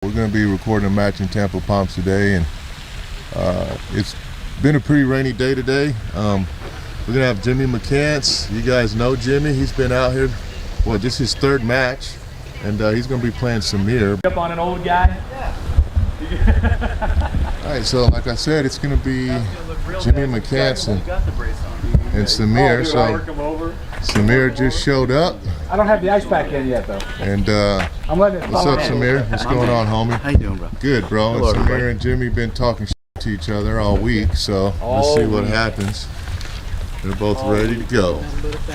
We're going to be recording a match in Tampa Palms today, and it's been a pretty rainy day today. We're going to have Jimmy McCants. You guys know Jimmy. He's been out here. Well, this is his third match, and he's going to be playing Samir. Up on an old guy? Yeah. All right, so like I said, it's going to be Jimmy McCants and Samir. So Samir just showed up. I don't have the ice pack in yet, though. And I'm letting it what's up, Samir? What's going on, homie? How you doing, bro? Good, bro. Hello, and Samir everybody. and Jimmy been talking to each other all week, so let's see what happens. They're both ready to go.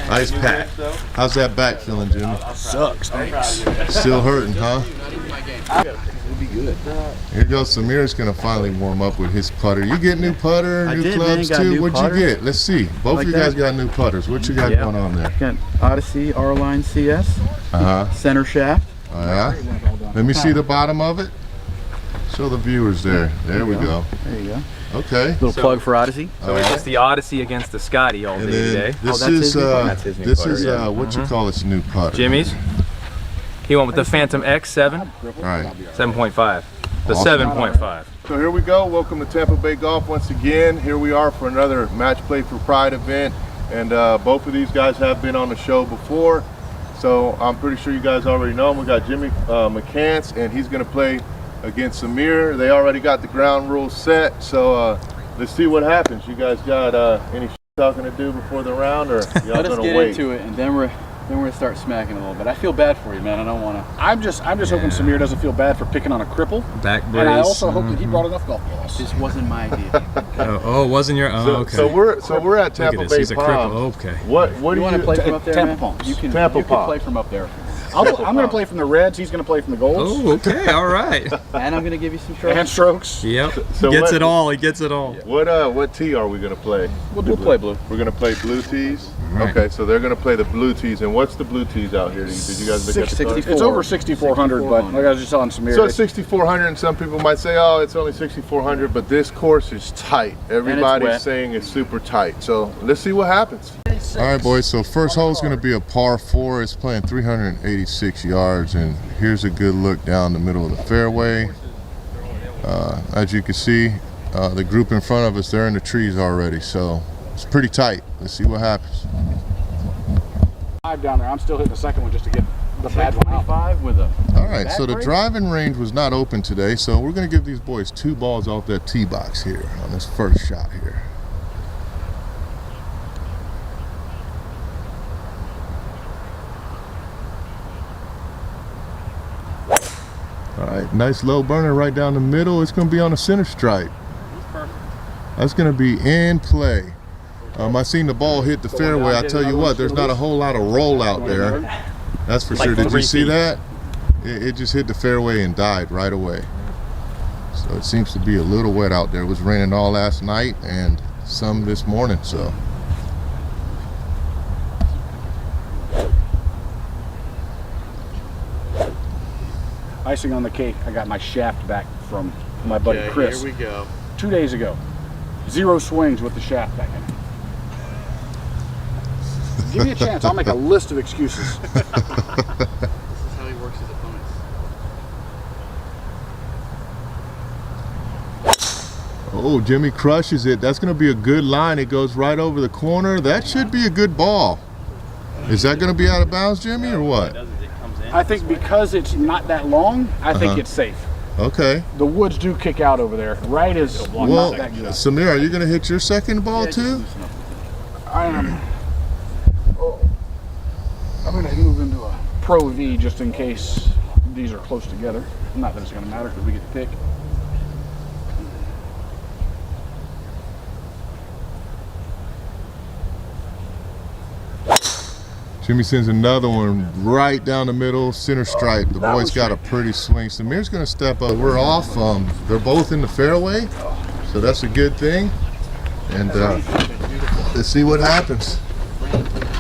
Ice pack. How's that back feeling, Jimmy? Sucks, thanks. Still hurting, huh? It'll be good. Here goes Samir's gonna finally warm up with his putter. You get new putter, I new did, clubs man. Got a too. new What'd putter. you get? Let's see. Both Like of you guys that? got new putters. What you got Yep. going on there? Got Odyssey R-Line CS, Uh-huh. center shaft. Oh, yeah? Let me see the bottom of it. Show the viewers there. There we go. There you go. Okay. Little plug for Odyssey. So it's just the Odyssey against the Scotty all And day then today. this that's is his new putter. That's his new this putter, is yeah. what you call its new putter. Jimmy's. He went with the Phantom X7, All right. 7.5. The Awesome. 7.5. So here we go. Welcome to Tampa Bay Golf once again. Here we are for another Match Play for Pride event, and both of these guys have been on the show before, so I'm pretty sure you guys already know them. We got Jimmy McCants, and he's going to play against Samir. They already got the ground rules set, so let's see what happens. You guys got any talking to do before the round, or y'all Let us gonna get wait? into it, and then we're gonna start smacking a little bit. I feel bad for you, man. I don't want to. I'm just hoping Samir doesn't feel bad for picking on a cripple. Back brace. And I also hope that he brought enough golf balls. This wasn't my idea. Oh, wasn't your? Oh, okay. So we're at Tampa Look at this. Bay He's a cripple. Palms. Okay. What do You want to play from up there, Tampa man? Palms. You can. Tampa you can Palms. play from up there, I'm going to play from the reds. He's going to play from the golds. Oh, okay. All right. and I'm gonna give you some And strokes. strokes. Yep. So Gets what- it all. He gets it all. What tee are we gonna play? We'll play blue. We're gonna play blue tees. Right. Okay, so they're gonna play the blue tees. And what's the blue tees out here? Did you guys look at the cards? It's over 6,400, but like I was just telling Samir. So it's 6,400, and some people might say, oh, it's only 6,400, but this course is tight. Everybody's wet. saying it's super tight. So let's see what happens. All right, boys, so first hole is going to be a par 4. It's playing 386 yards, and here's a good look down the middle of the fairway. As you can see, the group in front of us, they're in the trees already, so it's pretty tight. Let's see what happens. 5 down there. I'm still hitting the second one just to get the bad one out. 25 with a. All right, so the driving range was not open today, so we're going to give these boys 2 balls off that tee box here on this first shot here. All right, nice low burner right down the middle. It's going to be on the center stripe. That's going to be in play. I seen the ball hit the fairway. I tell you what, there's not a whole lot of roll out there. That's for sure. Did you 3 see feet. that? It just hit the fairway and died right away. So it seems to be a little wet out there. It was raining all last night and some this morning, so. Icing on the cake. I got my shaft back from my buddy Chris. Here we go. 2 days ago. 0 swings with the shaft back in. Give me a chance. I'll make a list of excuses. This is how he works his opponents. Oh, Jimmy crushes it. That's going to be a good line. It goes right over the corner. That should be a good ball. Is that going to be out of bounds, Jimmy, or what? I think because it's not that long, I think it's safe. Okay. The woods do kick out over there. Right is Well, not that good. Samir, are you going to hit your second ball too? I am. I'm going to move into a Pro V just in case these are close together. Not that it's going to matter because we get to pick. Jimmy sends another one right down the middle, center stripe. The boy's got a pretty swing. Samir's going to step up. We're off. They're both in the fairway, so that's a good thing. And let's see what happens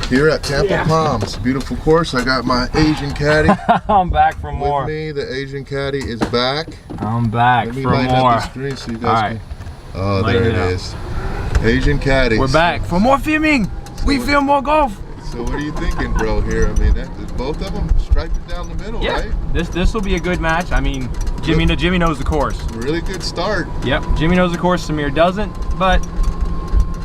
here at Tampa Palms. Beautiful course. I got my Asian caddy I'm back for more. with me. The Asian caddy is back. I'm back Let me for lighten more. up the screen so you All guys right. can. Oh, Lighten there it it up. is. Asian caddies. We're back for more filming. We film more golf. So what are you thinking, bro, here? I mean, both of them striped it down the middle, Yeah. right? This will be a good match. I mean, Jimmy knows the course. Really good start. Yep. Jimmy knows the course. Samir doesn't, but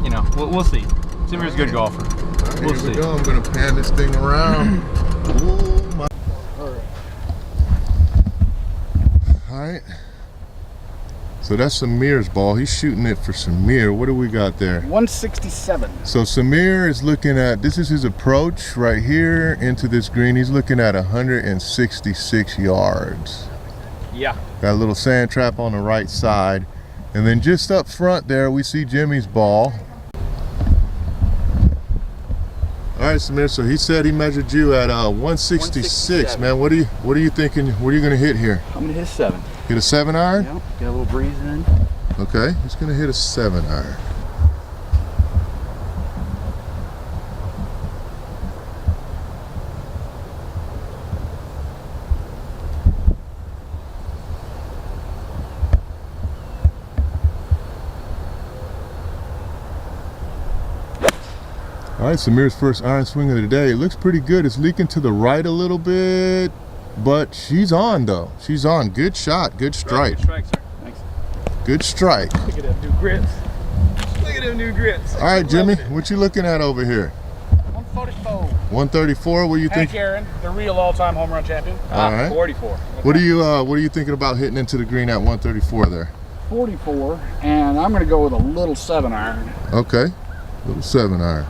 you know, we'll see. Samir's a good golfer. All right, We'll here we see. go. I'm gonna pan this thing around. Oh my! All right. So that's Samir's ball. He's shooting it for Samir. What do we got there? 167. So Samir is looking at, this is his approach right here into this green. He's looking at 166 yards. Yeah. Got a little sand trap on the right side. And then just up front there, we see Jimmy's ball. All right, Samir, so he said he measured you at 166. Man, what are you thinking? What are you gonna hit here? I'm gonna hit a 7. Hit a 7-iron? Yep, get a little breeze in. Okay, he's gonna hit a 7-iron. All right, Samir's first iron swing of the day. It looks pretty good. It's leaking to the right a little bit, but she's on though. She's on. Good shot. Good strike. Good strike, sir. Thanks. Good strike. Look at them new grips. Look at them new grips. All right, Jimmy, what you looking at over here? 144. 134. What do you Hank think? Aaron, the real all-time home run champion. All right. 44. What are you thinking about hitting into the green at 134 there? 44, and I'm going to go with a little 7-iron Okay, little 7-iron.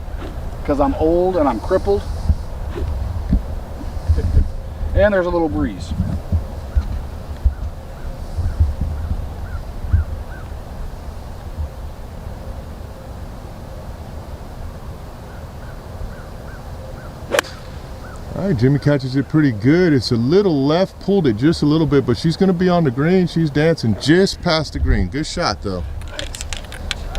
because I'm old and I'm crippled. And there's a little breeze. All right, Jimmy catches it pretty good. It's a little left, pulled it just a little bit, but she's gonna be on the green. She's dancing just past the green. Good shot though.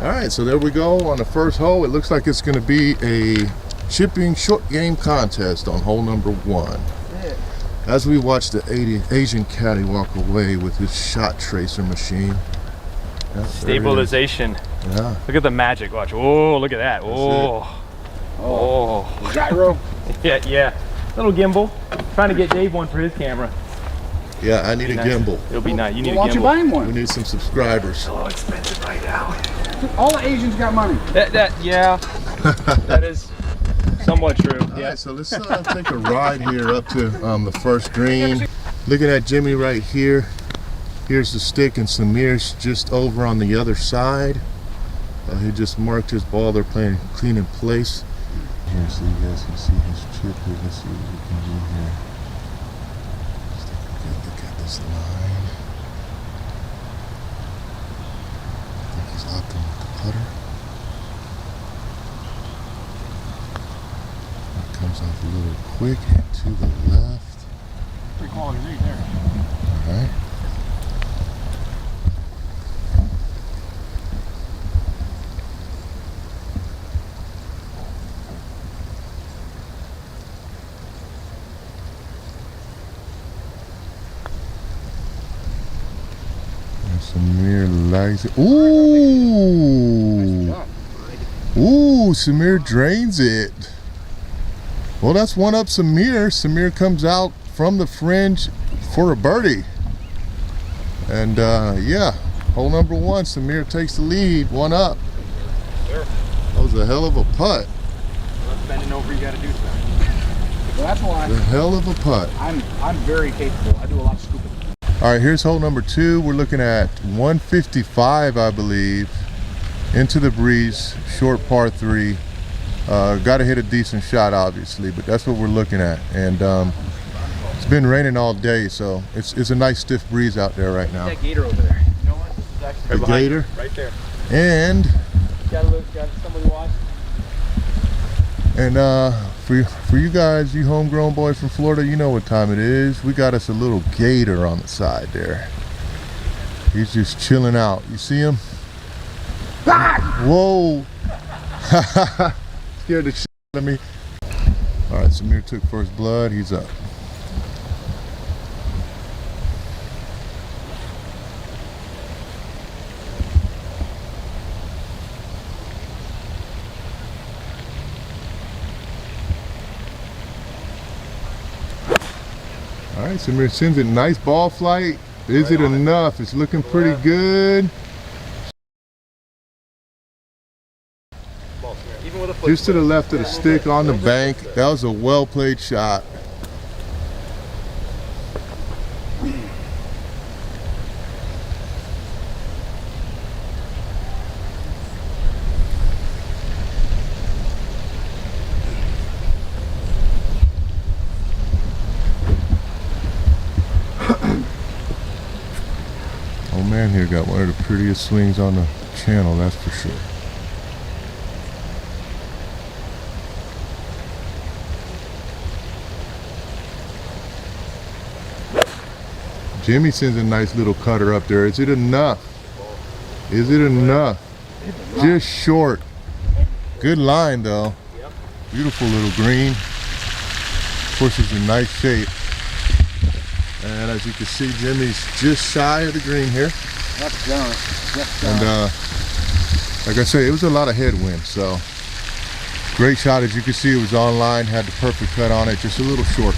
All right, so there we go on the first hole. It looks like it's gonna be a chipping short game contest on hole number 1. As we watch the Asian caddy walk away with his shot tracer machine. Yeah, Stabilization. yeah. Look at the magic. Watch. Oh, look at that. Oh. Oh. Gyro. Yeah. Little gimbal. Trying to get Dave one for his camera. Yeah, I need a Nice. gimbal. It'll be nice. You need Why a don't you gimbal. buy him We one? need some subscribers. So expensive right now. All the Asians got money. Yeah. That is somewhat true. All Yeah. right, so let's take a ride here up to the first green. Looking at Jimmy right here. Here's the stick, and Samir's just over on the other side. He just marked his ball. They're playing clean in place. Here, so you guys can see his chip here. Let's see what we can do here. Just take a good look at this line. I think he's opting with the putter. That comes off a little quick and to the left. Pretty quality read there. All right. Samir likes it. Ooh! Ooh, Samir drains it. Well, that's one up Samir. Samir comes out from the fringe for a birdie. And yeah, hole number 1, Samir takes the lead, 1 up. Sure. That was a hell of a putt. Bending over, you got to do something. Well, that's why A hell of a putt. I'm very capable. I do a lot of scooping. All right, here's hole number 2. We're looking at 155, I believe, into the breeze, short par 3. Got to hit a decent shot, obviously, but that's what we're looking at. And it's been raining all day, so it's a nice stiff breeze out there right now. That gator over there. You know what? This is actually The gator? Right there. And Got somebody watch. for you guys, you homegrown boys from Florida, you know what time it is. We got us a little gator on the side there. He's just chilling out. You see him? Whoa! Scared the shit out of me. All right, Samir took first blood. He's up. right, Samir sends it. Nice ball flight. Is it enough? It's looking pretty good. Just to the left of the stick on the bank. That was a well played shot. Oh man, here got one of the prettiest swings on the channel, that's for sure. Jimmy sends a nice little cutter up there. Is it enough? Is it enough? Just short. Good line though. Beautiful little green. Of course, it's in nice shape. And as you can see, Jimmy's just shy of the green here. That's generous. And like I say, it was a lot of headwind, so great shot. As you can see, it was on line, had the perfect cut on it, just a little short.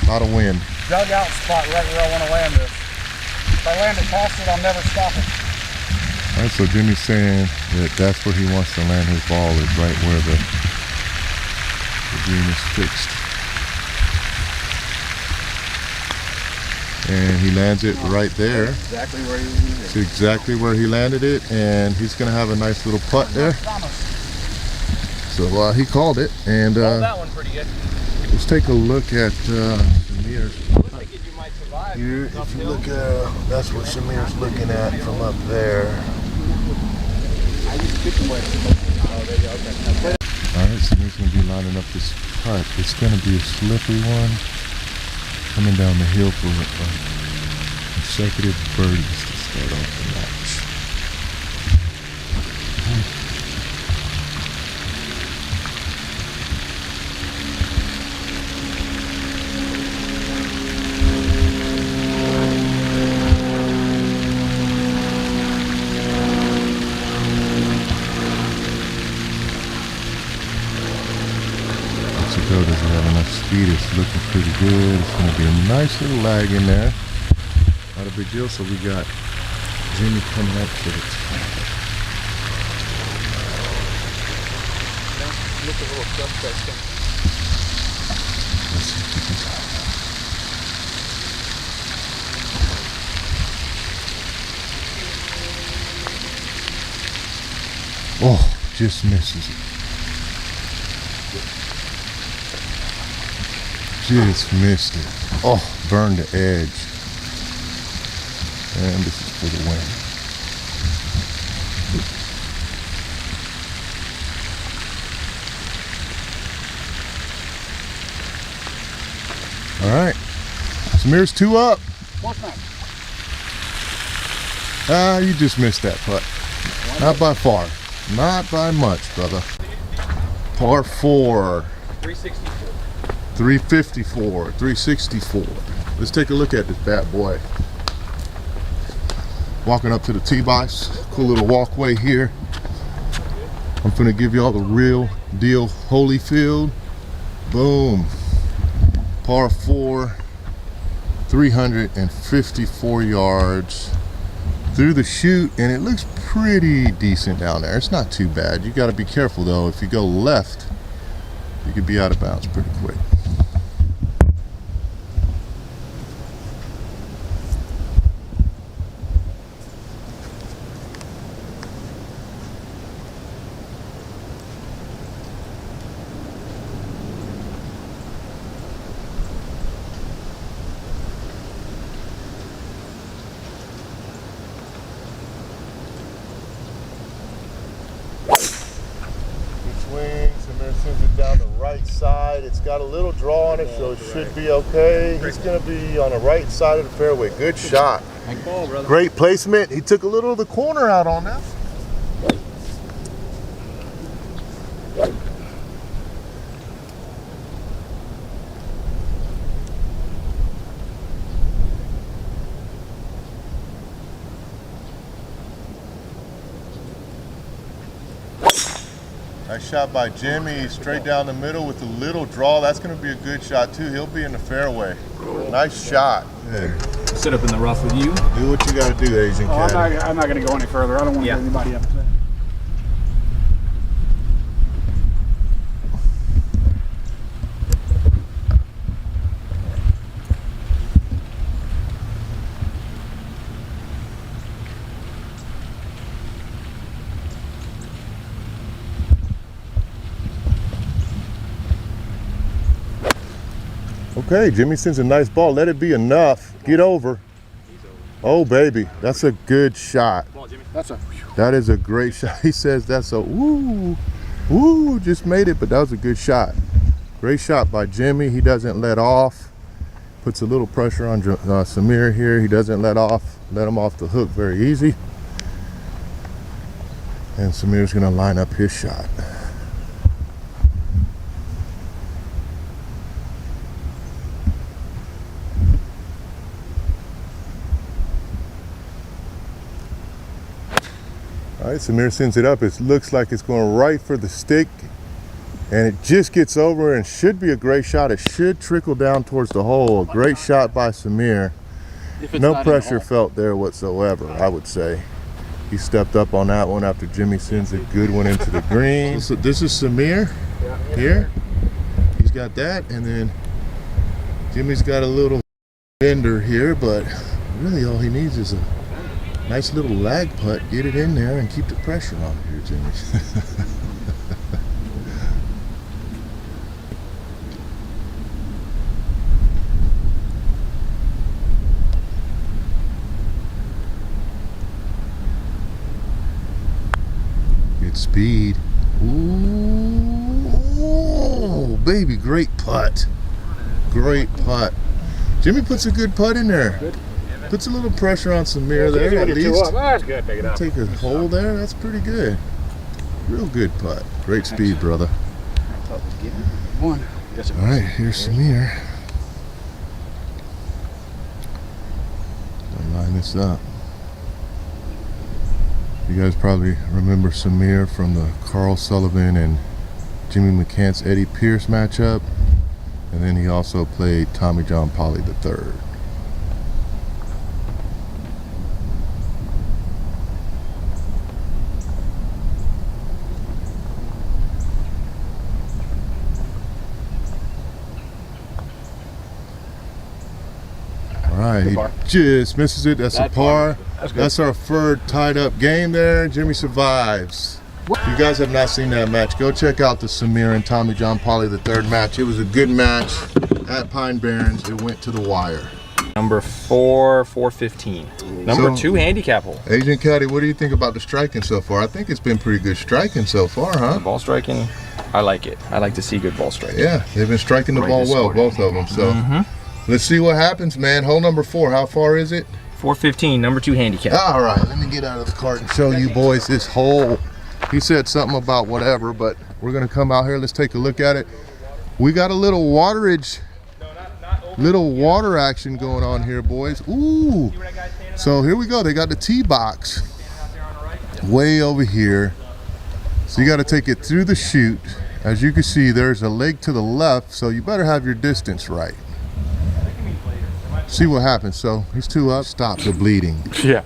A lot of wind. Dugout spot right where I want to land this. If I land it past it, I'll never stop it. All right, so Jimmy's saying that that's where he wants to land his ball, is right where the green is fixed. And he lands it right there. Exactly where he was going to It's exactly where he landed it, and he's going to have a nice little putt there. So he called it, and that one pretty good. let's take a look at Samir's Looks like you might survive. here. If you look at, that's what Samir's looking at from up there. Alright, Samir's going to be lining up this putt. It's going to be a slippery one. Coming down the hill for consecutive birdies to start off the match. Mexico doesn't have enough speed. It's looking pretty good. It's going to be a nice little lag in there. Not a big deal. So we got Jimmy coming up to the top. Let's see if we can tell. Oh, just misses it. Just missed it. Oh, burned the edge. And this is for the win. All right. Samir's 2 up. What's that? You just missed that putt. Not by far. Not by much, brother. Par 4. 364. 354, 364. Let's take a look at this bad boy. Walking up to the tee box. Cool little walkway here. I'm gonna give you all the real deal Holyfield. Boom. Par 4, 354 yards through the chute, and it looks pretty decent down there. It's not too bad. You got to be careful though. If you go left, you could be out of bounds pretty quick. Samir sends it down the right side. It's got a little draw on it, so it should be okay. He's going to be on the right side of the fairway. Good shot. Great placement. He took a little of the corner out on that. Nice shot by Jimmy, straight down the middle with a little draw. That's going to be a good shot too. He'll be in the fairway. Nice shot. There. Sit up in the rough with you. Do what you got to do, Asian cat. I'm not going to go any further. I don't want to get anybody upset. Okay, Jimmy sends a nice ball. Let it be enough. Get over. Oh, baby. That's a good shot. That is a great shot. He says that's a woo. Woo, just made it, but that was a good shot. Great shot by Jimmy. He doesn't let off. Puts a little pressure on Samir here. He doesn't let off. Let him off the hook very easy. And Samir's going to line up his shot. All right, Samir sends it up. It looks like it's going right for the stick, and it just gets over and should be a great shot. It should trickle down towards the hole. A great shot by Samir. No pressure felt there whatsoever, I would say. He stepped up on that one after Jimmy sends a good one into the green. So this is Samir here. He's got that, and then Jimmy's got a little bender here, but really all he needs is a nice little lag putt, get it in there and keep the pressure on here, Jimmy. Good speed. Ooh, baby, great putt. Great putt. Jimmy puts a good putt in there. Puts a little pressure on Samir there at least. That's good. Take it up. Take a hole there. That's pretty good. Real good putt. Great speed, brother. One. All right, here's Samir. I'll line this up. You guys probably remember Samir from the Carl Sullivan and Jimmy McCants Eddie Pierce matchup. And then he also played Tommy John Polly III. He just misses it. That's a par. That's our third tied up game there. Jimmy survives. If you guys have not seen that match, go check out the Samir and Tommy John Polly III match. It was a good match at Pine Barrens. It went to the wire. Number 415. Number 2 handicap hole. Agent Caddy, what do you think about the striking so far? I think it's been pretty good striking so far, huh? Ball striking, I like it. I like to see good ball striking. Yeah, they've been striking the ball well, both of them. So let's see what happens, man. Hole number 4, how far is it? 415, number 2 handicap. All right, let me get out of the cart and show you boys this hole. He said something about whatever, but we're gonna come out here. Let's take a look at it. We got a little waterage, little water action going on here, boys. Ooh, so here we go. They got the tee box way over here. So you got to take it through the chute. As you can see, there's a leg to the left, so you better have your distance right. See what happens. So he's 2 up. Stop the bleeding. Yeah.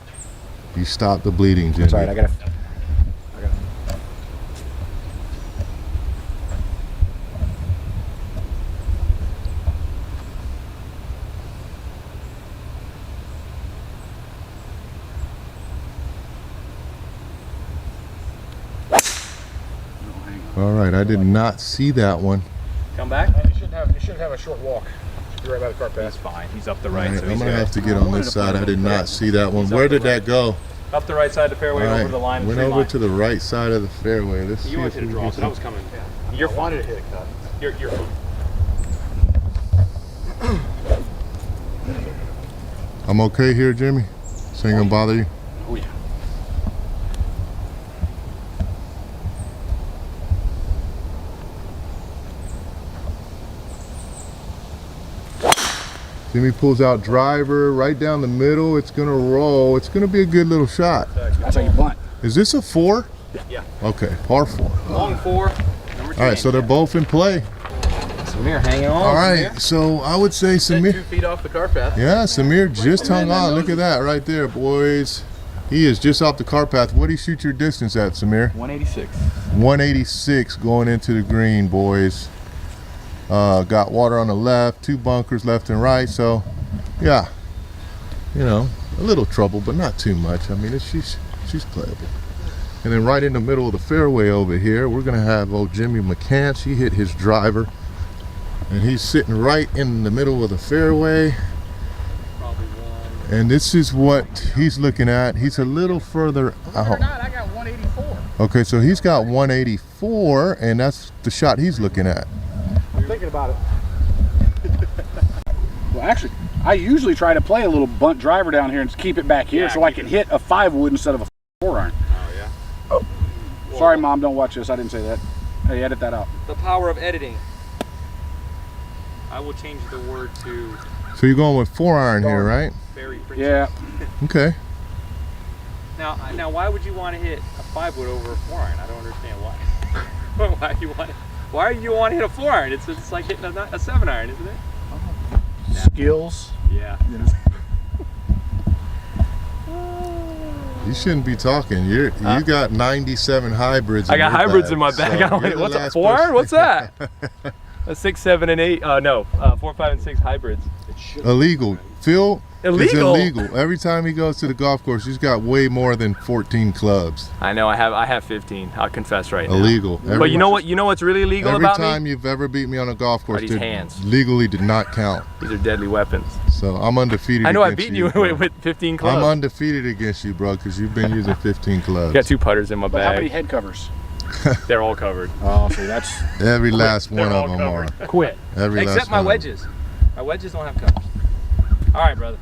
You stop the bleeding, Jimmy. That's all right, I gotta. All right, I did not see that one. Come back. You should have a short walk. Should be right by the cart path. That's fine. He's up the right, All right, so I'm he's gonna good. have to get on this side. I did not see that one. Where did that go? Up the right side of the fairway, All right, over the line. went over to the right side of the fairway. Let's see You if wanted we to can draw, get so that some. was coming. You're wanted to hit a cut. You're I'm okay here, Jimmy. This ain't gonna bother you. Oh yeah. Jimmy pulls out driver right down the middle. It's gonna roll. It's gonna be a good little shot. That's how you bunt. Is this a 4? Yeah. Okay, par 4. Long 4. Number 10. All right, so they're both in play. Samir hanging on. All right, Samir. so I would say 2 Samir. feet off the car path. Yeah, Samir just hung on. Look at that right there, boys. He is just off the car path. What do you shoot your distance at, Samir? 186. 186 going into the green, boys. Got water on the left, 2 bunkers left and right. So, yeah, you know, a little trouble, but not too much. I mean, she's playable. And then right in the middle of the fairway over here, we're gonna have old Jimmy McCants. He hit his driver, and he's sitting right in the middle of the fairway. And this is what he's looking at. He's a little further out. I got 184. Okay, so he's got 184, and that's the shot he's looking at. I'm thinking about it. Well, actually, I usually try to play a little bunt driver down here and keep it back here so I can hit a 5-wood instead of a 4-iron. Oh, yeah. Oh. Sorry, Mom, don't watch this. I didn't say that. Hey, edit that out. The power of editing. I will change the word to So you're going with 4-iron here, right? very French. Yeah. Okay. Now, why would you want to hit a 5-wood over a 4-iron? I don't understand why. Why do you want to hit a 4-iron? It's like hitting a 7-iron, isn't it? Skills. Yeah. You know. You shouldn't be talking. You got 97 hybrids. I in got your hybrids bag, in my bag. so I'm like, you're the what's a last 4-iron? person. What's that? A 6, 7, and 8. No, 4, 5, and 6 hybrids. Illegal. Phil Illegal? is illegal. Every time he goes to the golf course, he's got way more than 14 clubs. I know. I have 15. I'll confess right now. Illegal. But you know what? You know what's really illegal Every about time me? you've ever beat me on a golf course, these hands. legally did not count. These are deadly weapons. So I'm undefeated. I know I've against beaten you bro. with 15 clubs. I'm undefeated against you, bro, because you've been using 15 clubs. Got 2 putters in my But how many bag. head covers? They're all covered. Oh, see, that's Every last one They're of all them are. quit. Every Except last my one. wedges. My wedges don't have covers. All right, brother.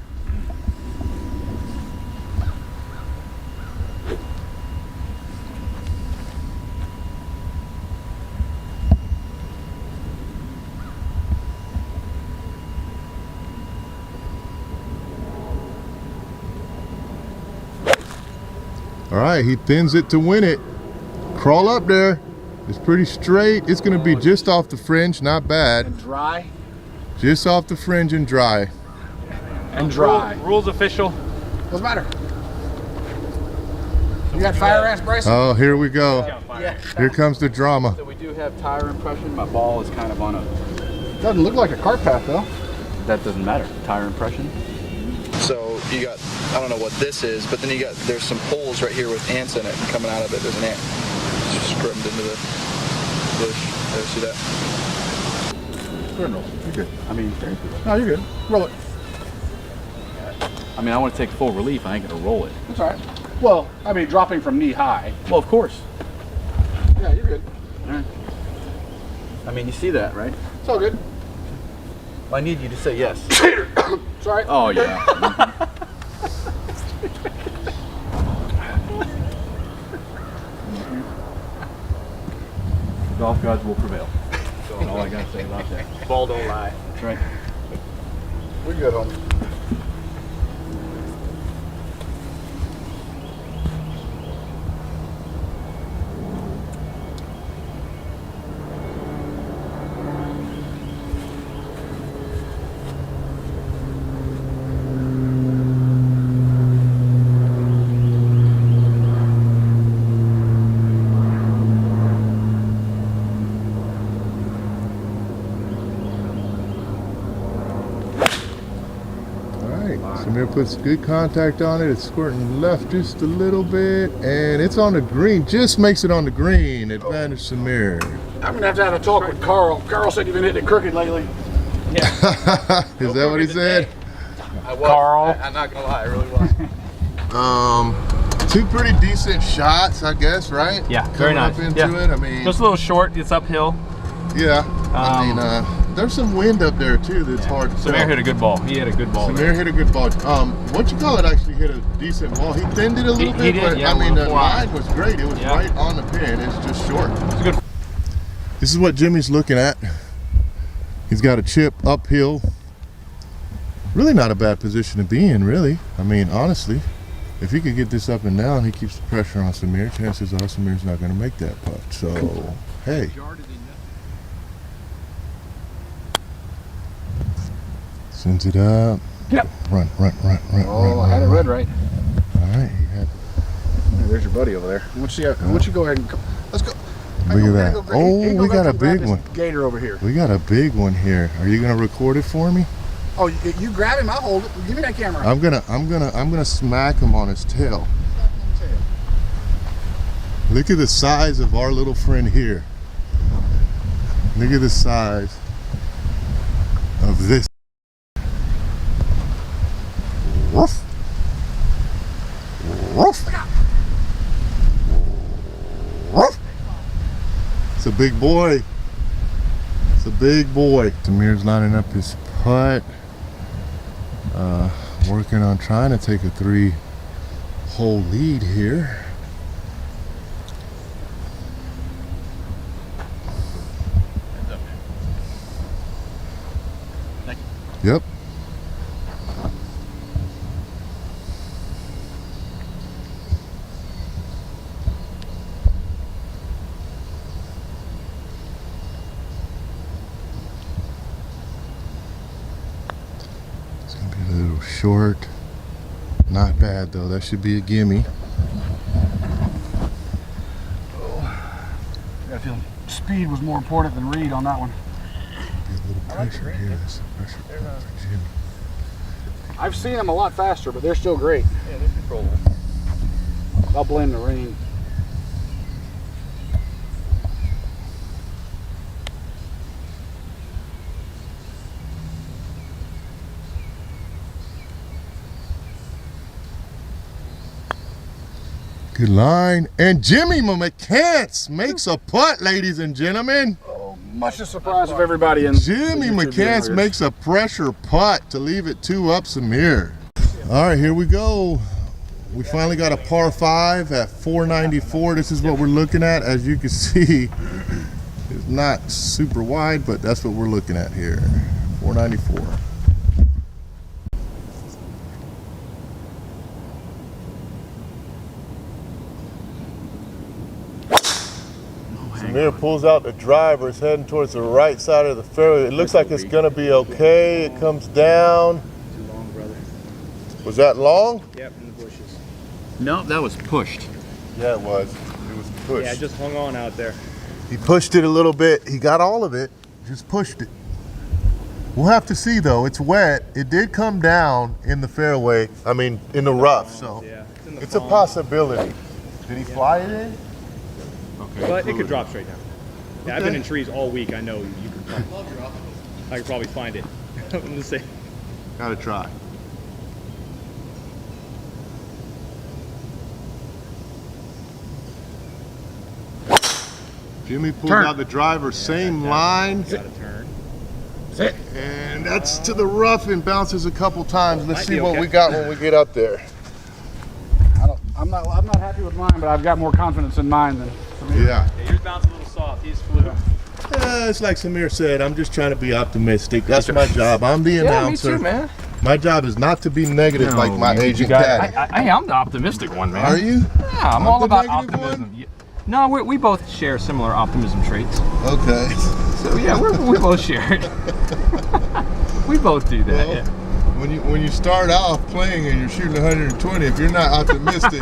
All right, he thins it to win it. Crawl up there. It's pretty straight. It's going to be just off the fringe, not bad. And dry. Just off the fringe and dry. And dry. Rules official. What's the matter? You got fire ass, Bryce? Oh, here we go. Yeah. Here comes the drama. So we do have tire impression. My ball is kind of on a. Doesn't look like a cart path though. That doesn't matter. Tire impression. So you got, I don't know what this is, but then there's some holes right here with ants in it, and coming out of it, there's an ant. It's just scrubbed into the bush. There, see that? Go ahead and roll. You're good. I mean, No, you're good. Roll it. I mean, I want to take full relief. I ain't gonna roll it. That's all right. Well, I mean, dropping from knee high. Well, of course. Yeah, you're good. All right. I mean, you see that, right? It's all good. I need you to say yes. It's all right. Oh You're yeah. Golf gods will prevail. That's all I gotta say about that. Ball don't lie. That's right. We're good, homie. Samir puts good contact on it. It's squirting left just a little bit, and it's on the green. Just makes it on the green. Advantage Samir. I'm gonna have to have a talk with Carl. Carl said you've been hitting it crooked lately. Is that what he said? I was. Carl. I'm not gonna lie, I really was. Two pretty decent shots, I guess, right? Yeah, very Coming nice. up into Yeah. it. I mean, Just a little short. It's uphill. yeah. I mean, there's some wind up there too. That's hard to Samir tell. hit a good ball. He hit a good ball. Samir hit a good ball. What you call it? Actually hit a decent ball. He thinned it a little He bit, did, but yeah, I mean, a the little line was great. It was Yeah. right on the pin. It's just short. It's good. This is what Jimmy's looking at. He's got a chip uphill. Really not a bad position to be in, really. I mean, honestly. if he could get this up and down, he keeps the pressure on Samir. Chances are Samir's not going to make that putt. So, hey. Sends it up. Yep. Run. Oh, I had it read right. All right, he had. There's your buddy over there. Why don't you go ahead and let's go. Look at that. Oh, we got a big one. Gator over here. We got a big one here. Are you gonna record it for me? Oh, you grab him. I'll hold it. Give me that camera. I'm gonna smack him on his tail. Look at the size of our little friend here. Look at the size of this. Woof. Woof. Woof. It's a big boy. It's a big boy. Samir's lining up his putt. Working on trying to take a 3-hole lead here. Yep. It's gonna be a little short. Not bad though. That should be a gimme. I feel speed was more important than read on that one. Be a little pressure here. There's some pressure for Jimmy. I've seen them a lot faster, but they're still great. Yeah, they're controllable. I'll blame the rain. Good line. And Jimmy McCants makes a putt, ladies and gentlemen. Oh, much to the surprise of everybody. Jimmy McCants makes a pressure putt to leave it 2 up Samir. All right, here we go. We finally got a par 5 at 494. This is what we're looking at. As you can see, it's not super wide, but that's what we're looking at here. 494. Samir pulls out the driver. It's heading towards the right side of the fairway. It looks like it's gonna be okay. It comes down. Too long, brother. Was that long? Yep, in the bushes. No, that was pushed. Yeah, it was. It was pushed. Yeah, I just hung on out there. He pushed it a little bit. He got all of it. Just pushed it. We'll have to see though. It's wet. It did come down in the fairway. I mean, in the rough. So Yeah, it's a possibility. Did he fly it in? Okay. But it could drop straight down. Yeah, I've Okay. been in trees all week. I know you could probably, I could probably find it. I'm just saying. Gotta try. Jimmy pulled Turn. out the driver, same line, Got to turn. That's it. and that's to the rough and bounces a couple times. Let's Might see be what okay. we got when we get up there. I'm not happy with mine, but I've got more confidence in mine than Samir. Yeah. Yeah, yours bounced a little soft. He's flew. It's like Samir said, I'm just trying to be optimistic. That's my job. I'm the announcer. Yeah, me too, man. My job is not to be negative like my agent daddy. I'm the optimistic one, man. Are you? Yeah, I'm I'm all the about negative optimism. Yeah. No, we both share similar optimism traits. Okay. So yeah, we both share it. We both do that. Well, Yeah. when you start off playing and you're shooting 120, if you're not optimistic,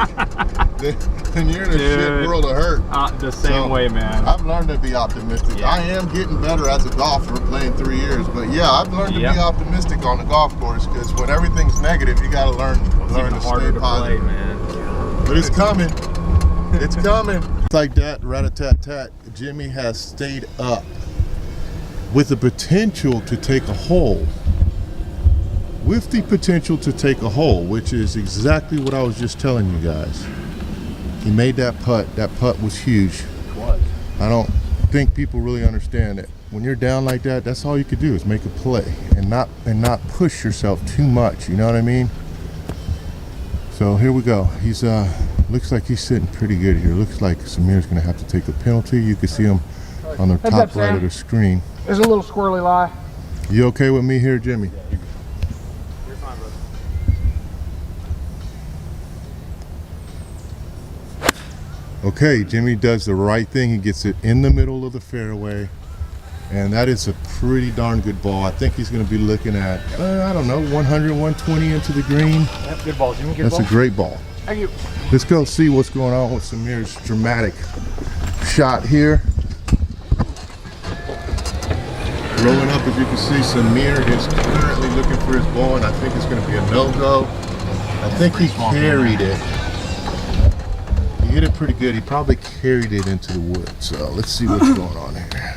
then you're in a shit Dude. world of hurt. The same So, way, man. I've learned to be optimistic. Yeah. I am getting better as a golfer, playing 3 years. But yeah, I've learned to be Yep. optimistic on the golf course because when everything's negative, you got to learn Even to harder stay to positive. play, man. But it's coming. It's coming. It's like that, rat-a-tat-tat. Jimmy has stayed up with the potential to take a hole. With the potential to take a hole, which is exactly what I was just telling you guys. He made that putt. That putt was huge. I don't think people really understand it. When you're down like that, that's all you could do is make a play and not push yourself too much. You know what I mean? So here we go. He's looks like he's sitting pretty good here. Looks like Samir's gonna have to take a penalty. You can see him on the Heads top up, right Sam. of the screen. There's a little squirrely lie. You okay with me here, Jimmy? You're fine, brother. Okay, Jimmy does the right thing. He gets it in the middle of the fairway. And that is a pretty darn good ball. I think he's going to be looking at, I don't know, 100, 120 into the green. That's good ball, Jimmy. Good That's ball. a great ball. Thank you. Let's go see what's going on with Samir's dramatic shot here. Rolling up, as you can see, Samir is currently looking for his ball, and I think it's going to be a no-go. I think he carried it. He hit it pretty good. He probably carried it into the wood. So let's see what's going on here.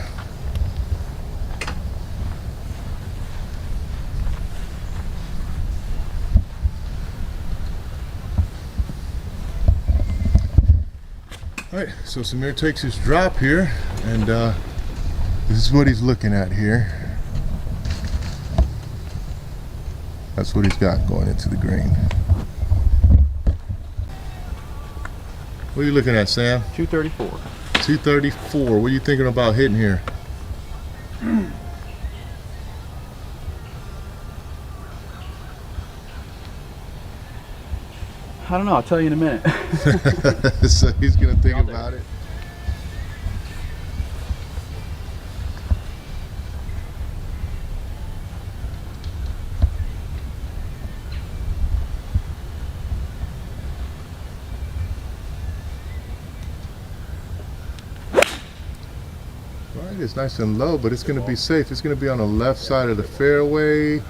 All right, so Samir takes his drop here, and this is what he's looking at here. That's what he's got going into the green. What are you looking at, Sam? 234. 234. What are you thinking about hitting here? I don't know. I'll tell you in a minute. So he's gonna think about it. All right, it's nice and low, but it's gonna be safe. It's gonna be on the left side of the fairway.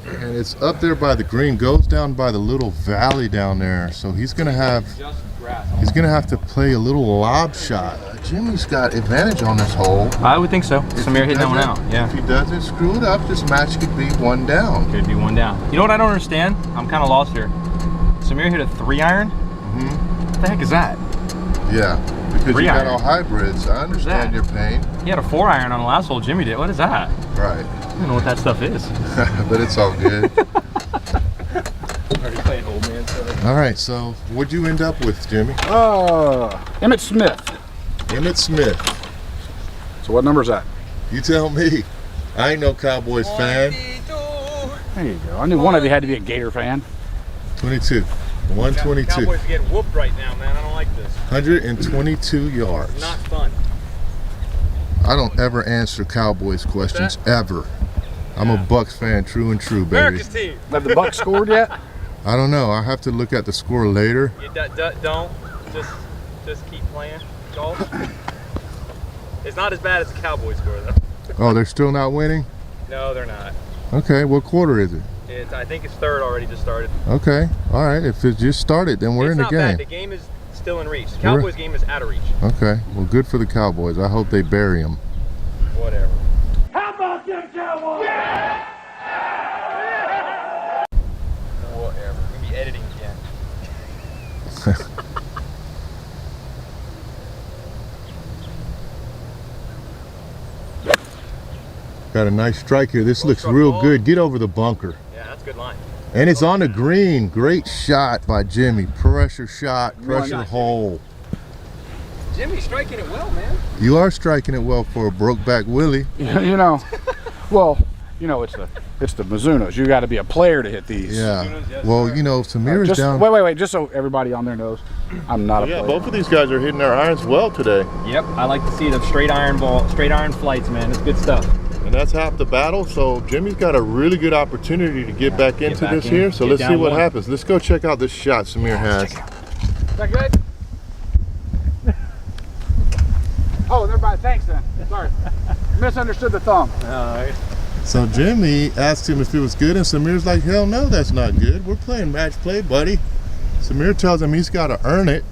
And it's up there by the green, goes down by the little valley down there. So he's gonna have to play a little lob shot. Jimmy's got advantage on this hole. I would think so. Samir hitting that one out. If Yeah. he doesn't screw it up, this match could be one down. Could be one down. You know what I don't understand? I'm kind of lost here. Samir hit a 3-iron? What the heck is that? Yeah, because you got 3-iron. all hybrids. I understand your pain. He had a 4-iron on the last hole Jimmy did. What is that? Right. I don't know what that stuff is. But it's all good. Already playing old man stuff. All right, so what'd you end up with, Jimmy? Emmett Smith. Emmett Smith. So what number is that? You tell me. I ain't no Cowboys fan. There you go. I knew one of you had to be a Gator fan. 22. 122. Cowboys are getting whooped right now, man. I don't like this. 122 yards. It's not fun. I don't ever answer Cowboys questions, ever. I'm a Bucks fan, true and true, baby. America's team. Have the Bucks scored yet? I don't know. I have to look at the score later. You don't. Just keep playing golf. It's not as bad as the Cowboys score, though. Oh, they're still not winning? No, they're not. Okay, what quarter is it? I think it's third already just started. Okay, all right. If it just started, then we're in the It's not bad. game. The game is still in reach. The Cowboys game is out of reach. Okay, well, good for the Cowboys. I hope they bury them. Whatever. How about them Cowboys? Yeah! Whatever. We're gonna be editing again. Got a nice strike here. This looks Strike real ball. good. Get over the bunker. Yeah, that's a good line. And it's on the green. Great shot by Jimmy. Pressure shot, pressure shot, hole. Jimmy's striking it well, man. You are striking it well for a Brokeback Willie. You know, well, you know, it's the Mizunos. You got to be a player to hit these. Yeah. Yes, Well, sir. you know, Samir is Just down. wait. Just so everybody on there knows, I'm not a Yeah, player. both of these guys are hitting their irons well today. Yep, I like to see the straight iron flights, man. It's good stuff. And that's half the battle. So Jimmy's got a really good opportunity to get back into back this in, here. So get let's see down what one. happens. Let's go check out this shot Samir has. Is that good? Oh, everybody, thanks then. Sorry. Misunderstood the thumb. All right. So Jimmy asked him if it was good, and Samir's like, hell no, that's not good. We're playing match play, buddy. Samir tells him he's got to earn it.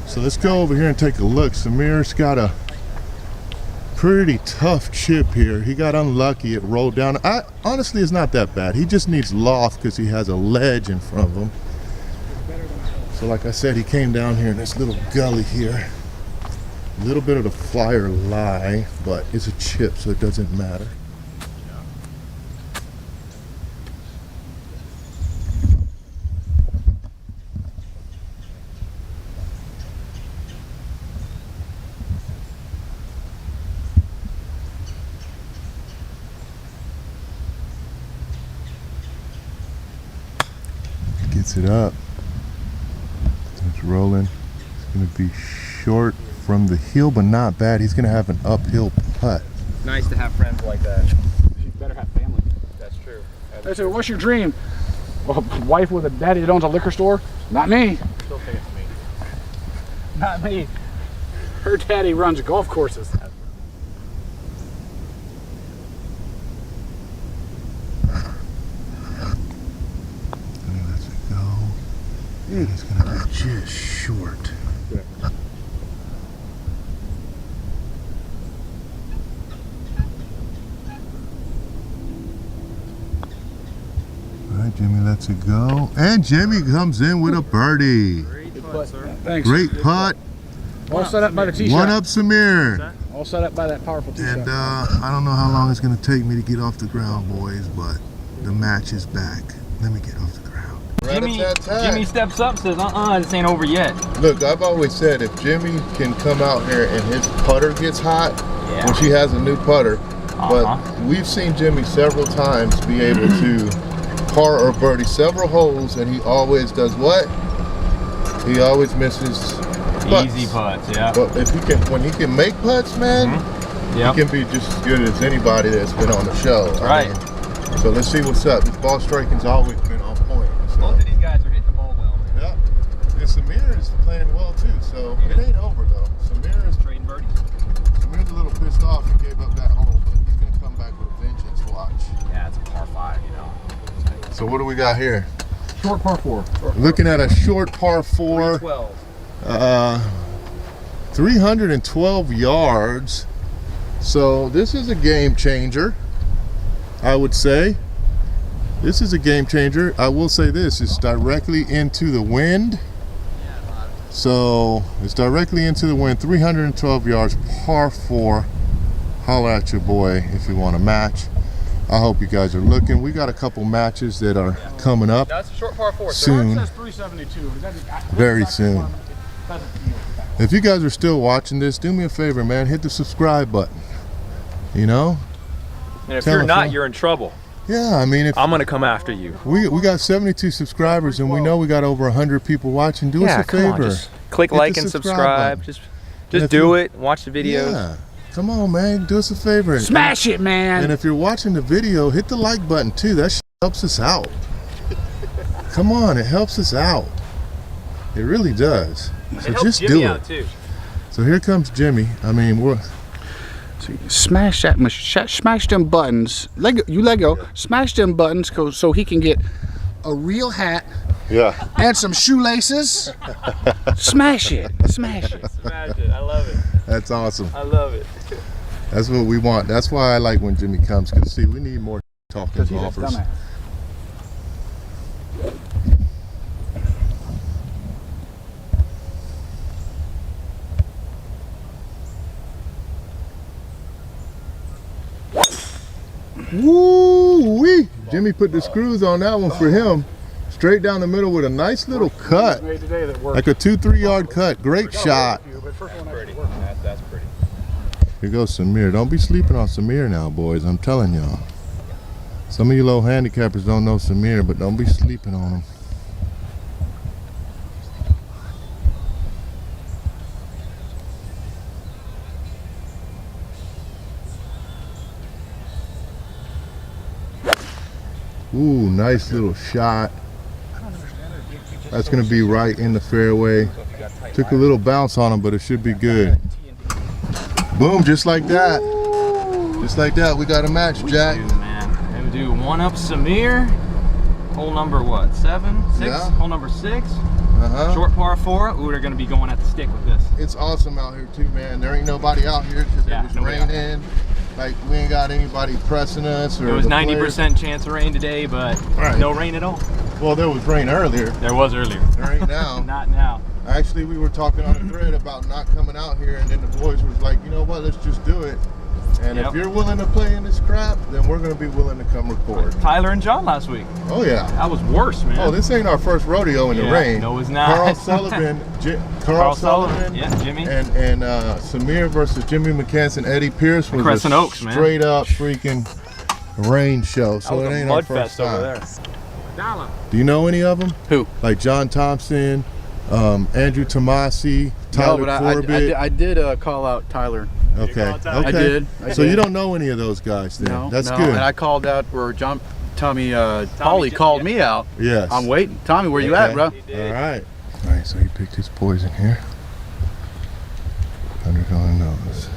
So let's go over here and take a look. Samir's got a pretty tough chip here. He got unlucky. It rolled down. Honestly, it's not that bad. He just needs loft because he has a ledge in front of him. So like I said, he came down here in this little gully here. A little bit of the flyer lie, but it's a chip, so it doesn't matter. Gets it up. Keeps rolling. It's going to be short from the hill, but not bad. He's going to have an uphill putt. Nice to have friends like that. You better have family. That's true. They say, what's your dream? Well, a wife with a daddy that owns a liquor store? Not me. Still think it's me. Not me. Her daddy runs golf courses. Let's go. And it's going to be just short. All right, Jimmy lets it go. And Jimmy comes in with a birdie. Great putt, sir. Thanks. Great putt. All set up by the tee shot. One up, Samir. All set up by that powerful tee And shot. I don't know how long it's going to take me to get off the ground, boys, but the match is back. Let me get off the ground. Jimmy steps up, says, this ain't over yet. Look, I've always said if Jimmy can come out here and his putter gets hot, Yeah. when she has a new putter, but we've seen Jimmy several times be able to par or birdie several holes, and he always does what? He always misses putts. Easy putts, yeah. But if he can, when he can make putts, man, Yep. he can be just as good as anybody that's been on the show. Right. I mean, so let's see what's up. His ball striking's always been on point. So. Both of these guys are hitting the ball well. Yeah. And Samir is playing well too, so it ain't over though. Samir is Trading birdies. Samir's a little pissed off he gave up that hole, but he's gonna come back with a vengeance. Watch. Yeah, it's a par 5, you know. So what do we got here? Short par 4. Looking at a short par 4, 12. 312 yards. So this is a game changer, I would say. This is a game changer. I will say this, it's directly into the wind. So it's directly into the wind, 312 yards, par 4. Holler at your boy if you want a match. I hope you guys are looking. We got a couple matches that are coming up That's a short par 4. soon, It says 372. very soon. If you guys are still watching this, do me a favor, man, hit the subscribe button. You know? And if Tell you're a not, friend. you're in trouble. Yeah, I mean, if I'm gonna come after you. we got 72 subscribers and we know we got over 100 people watching, do us a come favor. on, just click Hit like the and subscribe subscribe. button. Just if do you- it. Watch the videos. Yeah, come on, man, do us a favor. Smash it, man. And if you're watching the video, hit the like button too. That shit helps us out. Come on, it helps us out. It really does. It So helps just Jimmy do out it. too. So here comes Jimmy. I mean, Smash that, smash them buttons. Let go. Smash them buttons so he can get a real hat yeah. and some shoelaces. Smash it. Smash it. Smash it. I love it. That's awesome. I love it. That's what we want. That's why I like when Jimmy comes, because see, we need more talking He's a golfers. dumbass. Woo-wee! Jimmy put the screws on that one for him. Straight down the middle with a nice little cut. Made today that worked. Like a 2-3 yard cut. Great shot. But first one Pretty. actually worked. That's pretty. Here goes Samir. Don't be sleeping on Samir now, boys. I'm telling y'all. Some of you low handicappers don't know Samir, but don't be sleeping on him. Ooh, nice little shot. That's going to be right in the fairway. Took a little bounce on him, but it should be good. Boom, just like that. Just like that, we got a match, Jack. We do, man. And we do 1 up Samir. Hole number what? 7? 6? Yeah. Hole number 6. Uh-huh. Short par 4. Ooh, they're gonna be going at the stick with this. It's awesome out here too, man. There ain't nobody out here because Yeah, it was nobody out raining. Like, we ain't got anybody pressing us. Or It was the 90% chance of rain today, but Right. no rain at all. players. Well, there was rain earlier. There was earlier. There ain't now. Not now. Actually, we were talking on a thread about not coming out here, and then the boys was like, you know what, let's just do it. And Yep. if you're willing to play in this crap, then we're going to be willing to come record. Tyler and John last week. Oh, yeah. That was worse, man. Oh, this ain't our first rodeo in the Yeah, rain. no, it's not. Carl Sullivan, Carl Sullivan, Yeah, Jimmy. and Samir versus Jimmy McCann, Eddie Pierce was Crescent a Oaks, man. straight up freaking rain show. So That it was a ain't our mud first fest over time. there. Do you know any of them? Who? Like John Thompson, Andrew Tomasi, Tyler Corbett. I did call out Tyler. Okay. call it Tyler? I did. So you don't know any of those guys then? No, That's no. good. And I called out, or Polly called me out. Yes. I'm waiting. Tommy, where you at, bro? All right. All right, so he picked his poison here. $100 nose.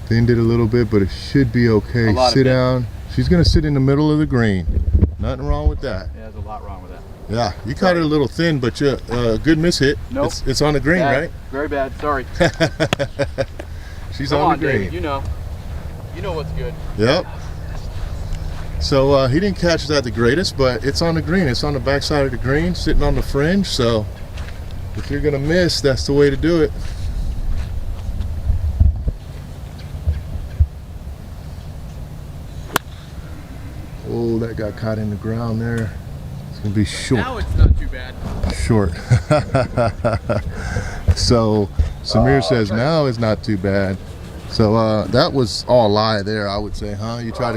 Thinned it a little bit, but it should be okay. Sit down. She's gonna sit in the middle of the green. Nothing wrong with that. Yeah, there's a lot wrong with that. Yeah, you caught it a little thin, but you good miss hit. Nope. It's on the green, Bad. right? Very bad. Sorry. She's Come on on, the green. David, you know what's good. Yep. So he didn't catch that the greatest, but it's on the green. It's on the back side of the green, sitting on the fringe. So if you're gonna miss, that's the way to do it. Oh, that got caught in the ground there. It's gonna be short. Now it's not too bad. Short. So Samir says now it's not too bad. So that was all lie there, I would say, huh? You try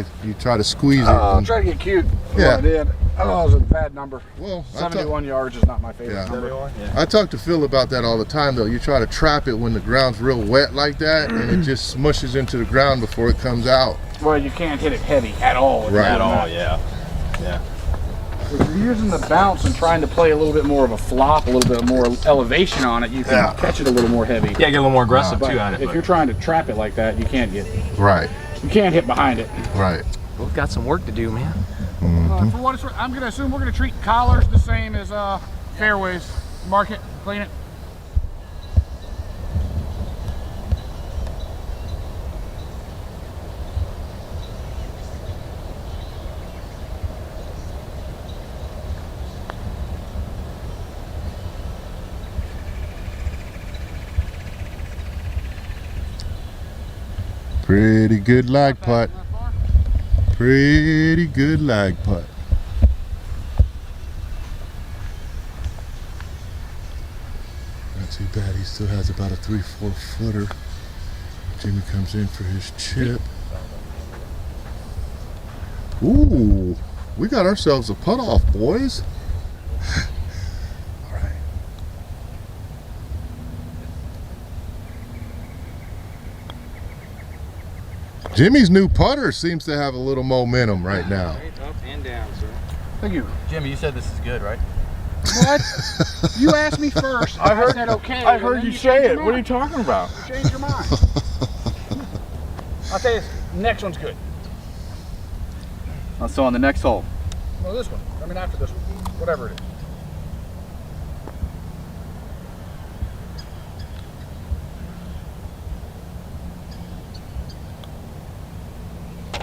to squeeze it. I'm trying to get cute. Yeah. I did. Oh, it was a bad number. Well, 71 yards is not my favorite Yeah. number. I talk to Phil about that all the time, though. You try to trap it when the ground's real wet like that, and it just smushes into the ground before it comes out. Well, you can't hit it heavy at all. Right. At all, yeah. Yeah. If you're using the bounce and trying to play a little bit more of a flop, a little bit more elevation on it, you can Yeah. catch it a little more heavy. Yeah, get a little more aggressive But too on it. if you're trying to trap it like that, you can't Right, hit behind it. right. We've got some work to do, man. For what it's worth, I'm going to assume we're going to treat collars the same as fairways. Mark it, clean it. Pretty good lag putt. Pretty good lag putt. Not too bad. He still has about a 3-4 footer. Jimmy comes in for his chip. Ooh, we got ourselves a putt off, boys. All right. Jimmy's new putter seems to have a little momentum right now. Up and down, sir. Thank you. Jimmy, you said this is good, right? What? You asked me first. I said okay. I and heard then you say changed it. your What are you mind. talking about? You changed your mind. I'll tell you this. Next one's good. So on the next hole. Well, this one. I mean, after this one. Whatever it is.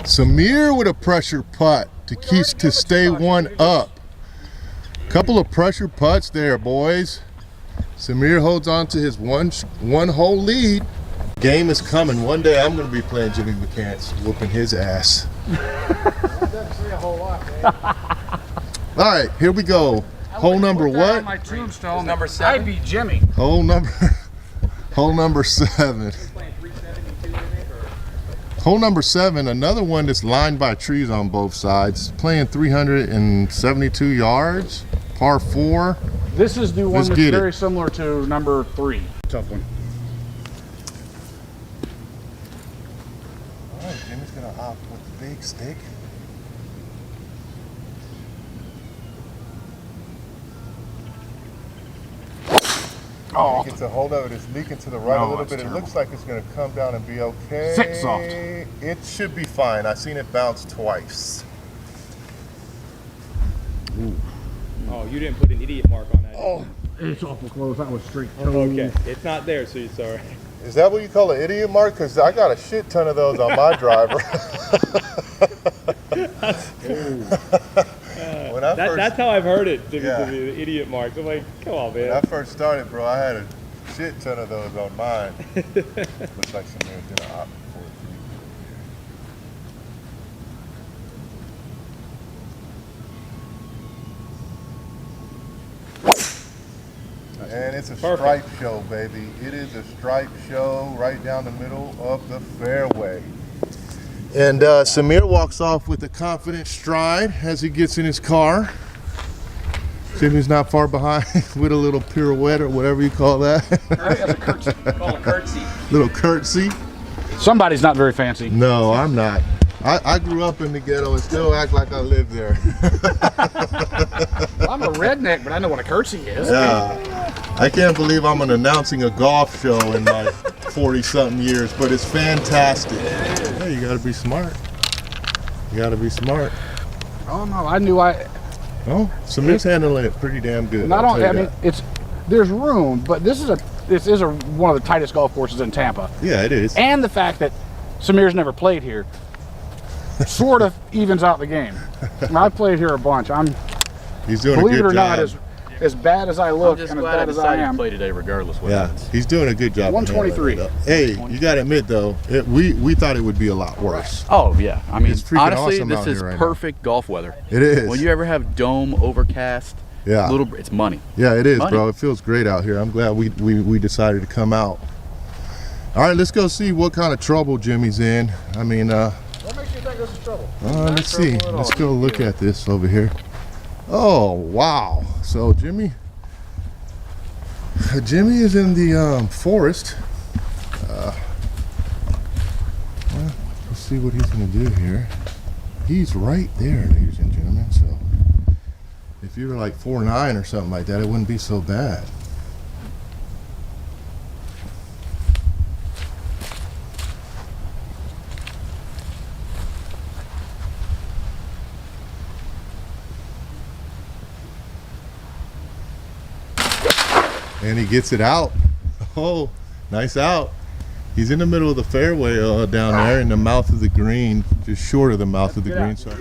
Samir with a pressure putt to stay one up. Couple of pressure putts there, boys. Samir holds on to his one hole lead. Game is coming. One day I'm going to be playing Jimmy McCants, whooping his ass. Doesn't say a whole lot, man. All right, here we go. Hole number Put that on what? my tombstone. Number I 7? beat Jimmy. Hole number 7. Playing 372 in it, or? Hole number 7, another one that's lined by trees on both sides. Playing 372 yards, par 4. This is the one Let's that's get it. very similar to number 3. Tough one. All right, Jimmy's gonna opt with the big stick. Oh, Gets a hold of it. It's leaking to the right No, a little that's bit. terrible. It looks like it's gonna come down and be okay. Sit soft. It should be fine. I've seen it bounce twice. Oh, you didn't put an idiot mark on that. Oh, it's awful close. That was straight. Okay. It's not there, so it's all right. is that what you call an idiot mark? Because I got a shit ton of those on my driver. When I first, That's how I've heard it, to Yeah. be the idiot marks. I'm like, come on, when I man. first started, bro, I had a shit ton of those on mine. Looks like Samir's gonna opt for it. And it's a stripe show, baby. It is a stripe show right down the middle of the fairway. And Samir walks off with a confident stride as he gets in his car. Jimmy's not far behind with a little pirouette or whatever you call that. That's a curtsy. Call it curtsy. Little curtsy. Somebody's not very fancy. No, I'm not. I grew up in the ghetto and still act like I live there. I'm a redneck, but I know what a curtsy is. Yeah. I can't believe I'm announcing a golf show in my 40-something years, but it's fantastic. Yeah, you gotta be smart. You gotta be smart. Oh no, I knew I. Oh, Samir's handling it pretty damn good. Not only, I mean, there's room, but this is one of the tightest golf courses in Tampa. Yeah, it is. And the fact that Samir's never played here sort of evens out the game. I've played here a bunch. He's doing a good job. Believe it or not, as bad as I look and as bad as I am. Play today regardless. Yeah, he's doing a good job. 123. Hey, you gotta admit though, we thought it would be a lot worse. Oh yeah, I mean, It's freaking honestly, awesome this out is here right now. perfect golf weather. It is. When you ever have dome, overcast, Yeah. it's money. Yeah, it is, Money. bro. It feels great out here. I'm glad we decided to come out. All right, let's go see what kind of trouble Jimmy's in. I mean, What makes you think this is trouble? let's see. Let's go look at this over here. Oh, wow. So Jimmy is in the forest. Well, let's see what he's gonna do here. He's right there, ladies and gentlemen. So if you were like 4'9" or something like that, it wouldn't be so bad. And he gets it out. Oh, nice out. He's in the middle of the fairway down there in the mouth of the green, just short of the mouth of the green. So, all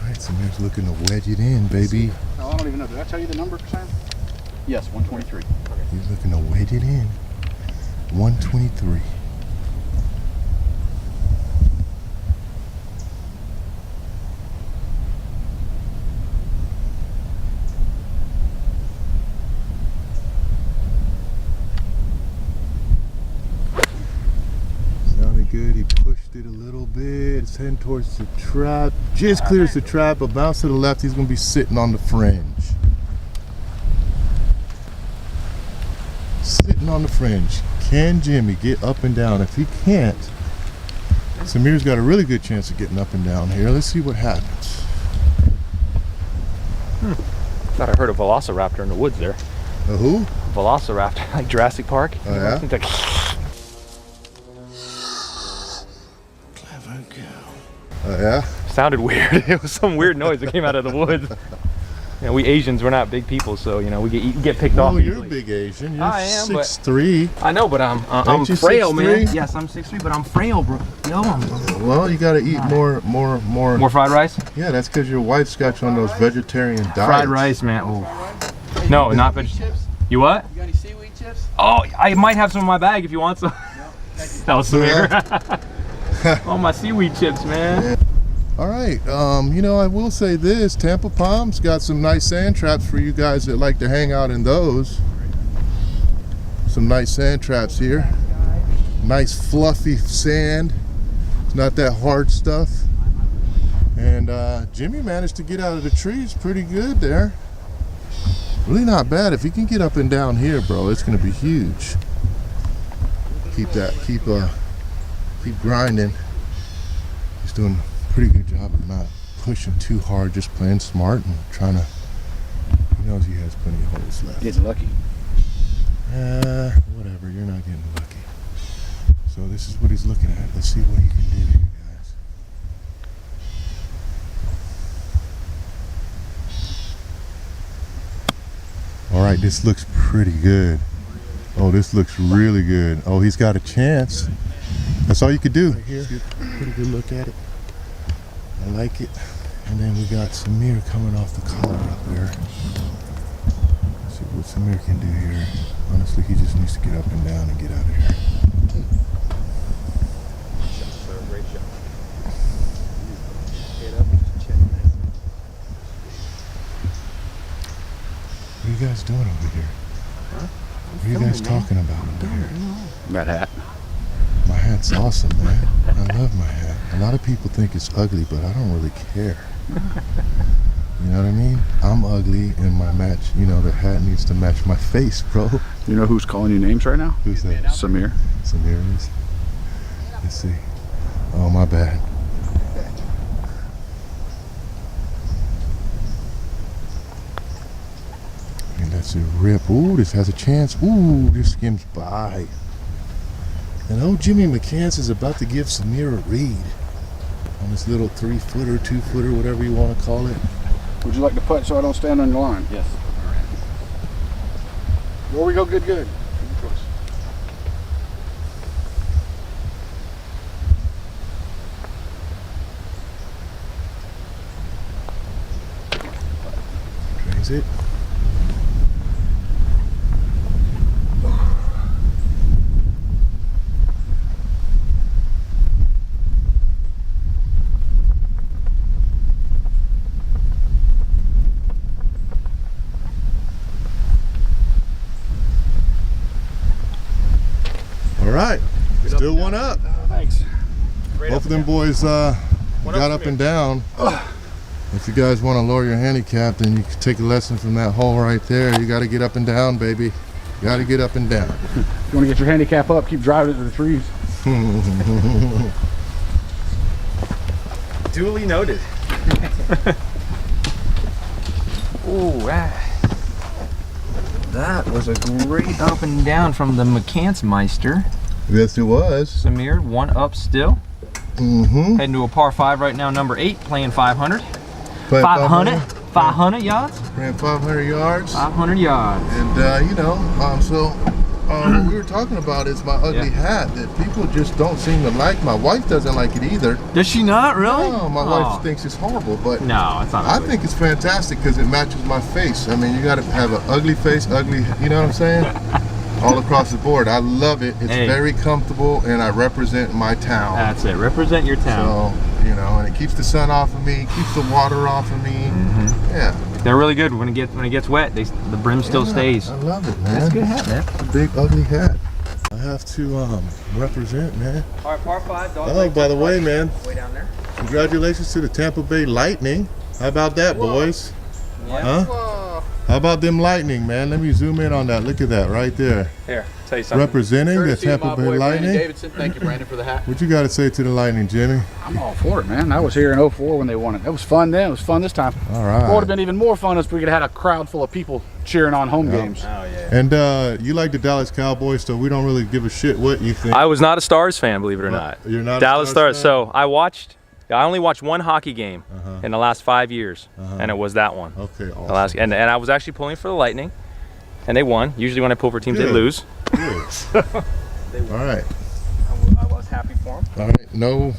right, Samir's looking to wedge it in, baby. Oh, I don't even know. Did I tell you the number, Sam? Yes, 123. He's looking to wedge it in. 123. Sounded good. He pushed it a little bit. It's heading towards the trap. Just clears the trap. A bounce to the left. He's going to be sitting on the fringe. Sitting on the fringe. Can Jimmy get up and down? If he can't, Samir's got a really good chance of getting up and down here. Let's see what happens. Thought I heard a velociraptor in the woods there. A who? Velociraptor, like Jurassic Park. Oh, yeah? It's like, Oh, yeah? sounded weird. It was some weird noise that came out of the woods. You know, we Asians, we're not big people, so you know we get picked off Oh, you're easily. a big Asian. You're I am, but- 6'3". I know, but I'm Ain't you frail, 6'3"? man. Yes, I'm 6'3", but I'm frail, bro. Yo, I'm Well, you got to eat more. more fried rice. Yeah, that's because your wife's got you on those vegetarian diets. Fried rice, man. Ooh. No, not veg. You what? You got any seaweed chips? Oh, I might have some in my bag if you want some. That was Samir. Oh, my seaweed chips, man. All right, you know, I will say this, Tampa Palm's got some nice sand traps for you guys that like to hang out in those. Some nice sand traps here. Nice fluffy sand. It's not that hard stuff. And Jimmy managed to get out of the trees pretty good there. Really not bad. If he can get up and down here, bro, it's gonna be huge. Keep grinding. He's doing a pretty good job of not pushing too hard, just playing smart and trying to. He knows he has plenty of holes left. Getting lucky. Whatever. You're not getting lucky. So this is what he's looking at. Let's see what he can do here, guys. All right, this looks pretty good. Oh, this looks really good. Oh, he's got a chance. That's all you could do. Right here, pretty good look at it. I like it. And then we got Samir coming off the collar up there. Let's see what Samir can do here. Honestly, he just needs to get up and down and get out of here. Great shot. What do you got? guys doing over here? Huh? What are you guys talking about over here? That hat. My hat's awesome, man. I love my hat. A lot of people think it's ugly, but I don't really care. You know what I mean? I'm ugly and my match, you know, the hat needs to match my face, bro. You know who's calling you names right now? Who's that? Samir. Samir is. Let's see. Oh, my bad. And that's a rip. Ooh, this has a chance. Ooh, this skims by. And old Jimmy McCants is about to give Samir a read on this little 3-footer, 2-footer, whatever you want to call it. Would you like to putt so I don't stand on your line? Yes. Where we go, good. Good choice. Drains it. All right, still one up. Thanks. Both of them boys got up and down. If you guys want to lower your handicap, then you can take a lesson from that hole right there. You got to get up and down, baby. You got to get up and down. If you want to get your handicap up, keep driving into the trees. Duly noted. Ooh, that was a great up and down from the McCantsmeister. Yes, it was. Samir, one up still. Mm-hmm. Heading to a par 5 right now, number 8, playing 500. Playing 500 yards. Playing 500 yards. 500 yards. And, you know, what we were talking about is my ugly hat that people just don't seem to like. My wife doesn't like it either. Does she not, really? No, my wife thinks it's horrible, but no, it's not I ugly. think it's fantastic because it matches my face. I mean, you got to have an ugly face, ugly, you know what I'm saying? All across the board. I love it. It's very comfortable, and I represent my town. That's it. Represent your town. So, you know, and it keeps the sun off of me, keeps the water off of me. Yeah. They're really good when it gets wet. The brim still stays. I love it, man. That's a good hat, man. It's a big ugly hat. I have to represent, man. All right, par 5. Dog Oh, by the way, man, way down there. congratulations to the Tampa Bay Lightning. How about that, boys? Huh? How about them Lightning, man? Let me zoom in on that. Look at that right there. Here, tell you something. Representing the Courtesy of Tampa my Bay boy, Brandon Lightning. Davidson. Thank you, Brandon, for the hat. What you got to say to the Lightning, Jimmy? I'm all for it, man. I was here in 04 when they won it. It was fun then. It was fun this time. All right. It would have been even more fun if we could have had a crowd full of people cheering on home games. Oh, yeah. And you like the Dallas Cowboys, so we don't really give a shit what you think. I was not a Stars fan, believe it or not. You're not Dallas a Stars Stars. fan? So I only watched one hockey game in the last 5 years, and it was that one. Okay, awesome. The last, and I was actually pulling for the Lightning, and they won. Usually when I pull for teams, they Good. lose. Good. All right. I was happy for them. All right. No.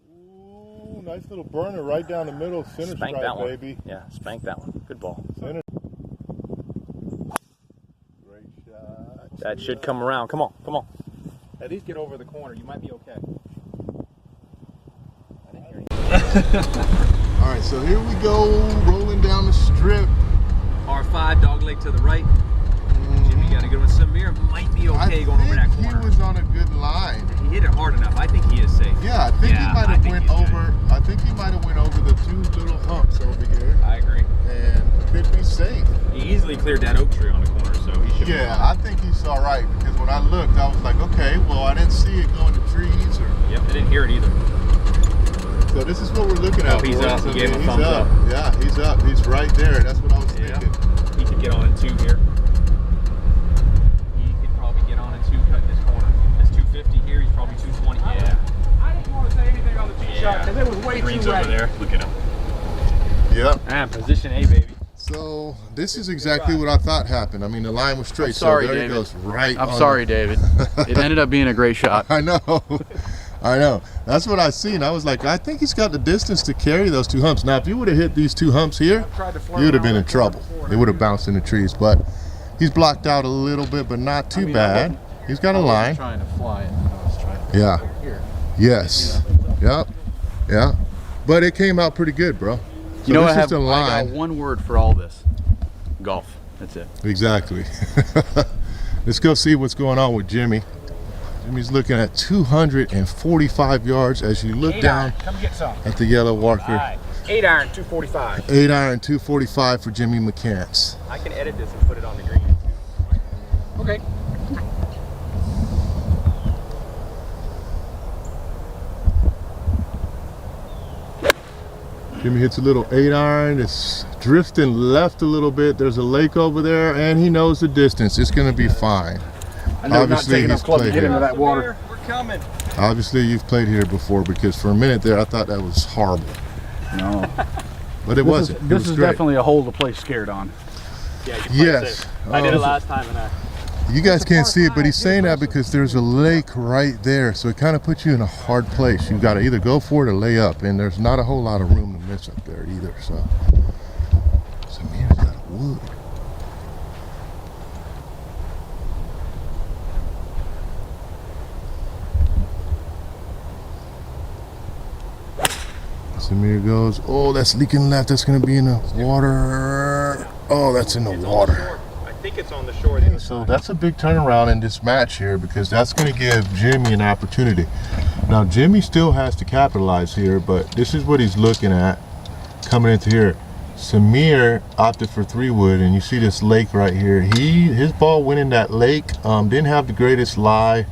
Ooh, nice little burner right down the middle, center Spank stripe, that one. baby. Yeah, spank that one. Good ball. Center. Great shot. That should come around. Come on, come on. At least get over the corner. You might be okay. All right, so here we go, rolling down the strip. Par 5, dog leg to the right. Jimmy got a good one. Samir might be okay going over that corner. He was on a good line. He hit it hard enough. I think he is safe. Yeah, I think he might have went he's good. over. I think he might have went over the 2 little humps over here, I agree. and could be safe. He easily cleared that oak tree on the corner, so he should. Yeah, I think he's all right because when I looked, I was like, okay, well, I didn't see it going to trees or. Yep, I didn't hear it either. So this is what we're looking at. Oh, he's boys. up. He I gave mean, him a thumbs up. Yeah, he's up. He's right there. That's what I was thinking. He could get on in 2 here. He could probably get on in 2, cut this corner. It's 250 here. He's probably 220. Yeah. I didn't want to say anything on the tee shot because it was way Green's too over wet. there. Look at him. Yep. Ah, position A, baby. So this is exactly what I thought happened. I mean, the line was straight. sorry, so there David. it goes right. I'm on sorry, David. It ended up being a great shot. I know. I know. That's what I seen. I was like, I think he's got the distance to carry those 2 humps. Now, if you would have hit these 2 humps here, you would have been in trouble. It would have bounced in the trees. But he's blocked out a little bit, but not too bad. He's got a line. Trying to fly it. I was trying to Yeah. Yes. Yep. Yeah. But it came out pretty good, bro. You know, this I is the I line. got one word for all this. Golf. That's it. Exactly. Let's go see what's going on with Jimmy. Jimmy's looking at 245 yards as you look down Come get some. at the yellow marker. All right. 8 iron, 245. 8 iron, 245 for Jimmy McCants. I can edit this and put it on the green. Okay. Jimmy hits a little 8 iron. It's drifting left a little bit. There's a lake over there, and he knows the distance. It's going to be fine. I know Obviously, not taking he's enough club to played get here. into that water. We're coming. Obviously, you've played here before, because for a minute there, I thought that was horrible. No. But it wasn't. It This was is great. definitely a hole to play scared on. Yeah, you play Yes. safe. I did it Oh. last time, and You guys can't see it, but he's saying that because there's a lake right there. So it kind of puts you in a hard place. You've got to either go for it or lay up. And there's not a whole lot of room to miss up there either. So Samir's got a wood. Samir goes, oh, that's leaking left. That's going to be in the water. Oh, that's in the water. I think it's on the shore. So that's a big turnaround in this match here, because that's going to give Jimmy an opportunity. Now Jimmy still has to capitalize here, but this is what he's looking at coming into here. Samir opted for 3-wood, and you see this lake right here. His ball went in that lake. Didn't have the greatest lie,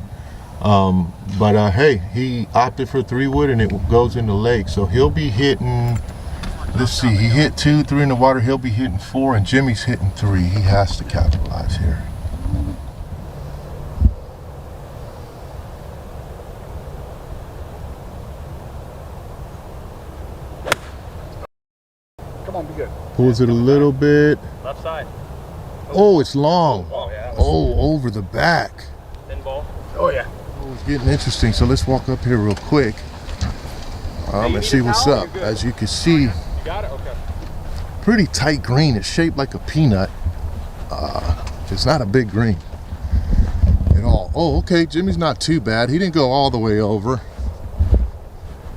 but hey, he opted for 3-wood, and it goes in the lake. So he'll be hitting. Let's see, he hit 2, 3 in the water. He'll be hitting 4, and Jimmy's hitting 3. He has to capitalize here. Come on, be good. Pulls it a little bit. Left side. Oh, it's long. Oh, yeah. Oh, over the back. Thin ball. Oh, yeah. Oh, it's getting interesting. So let's walk up here real quick and see what's up. As you can see, You got it? Okay. pretty tight green. It's shaped like a peanut. It's not a big green at all. Oh, okay. Jimmy's not too bad. He didn't go all the way over.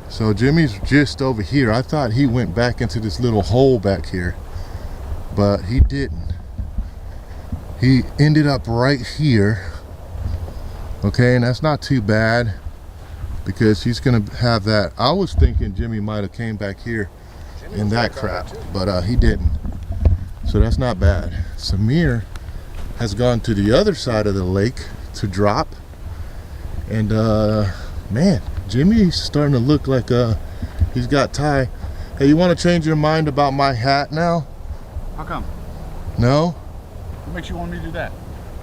So Jimmy's just over here. I thought he went back into this little hole back here, but he didn't. He ended up right here. Okay, and that's not too bad, because he's gonna have that. I was thinking Jimmy might have came back here in that crap, but he didn't. So that's not bad. Samir has gone to the other side of the lake to drop, and man, Jimmy's starting to look like he's got tie. Hey, you want to change your mind about my hat now? How come? No? What makes you want me to do that?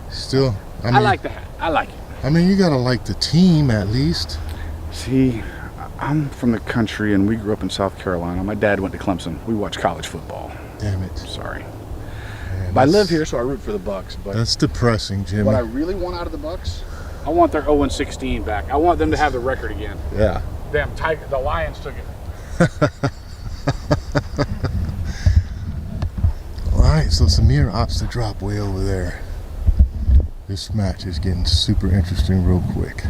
Still, I like the hat. I like it. I mean, you gotta like the team at least. See, I'm from the country, and we grew up in South Carolina. My dad went to Clemson. We watch college football. Damn it. Sorry. Man, But I live that's- here, so I root for the Bucks. But That's depressing, Jimmy. what I really want out of the Bucks, I want their 0-16 back. I want them to have the record again. Yeah. Damn, the Lions took it. All right, so Samir opts to drop way over there. This match is getting super interesting real quick.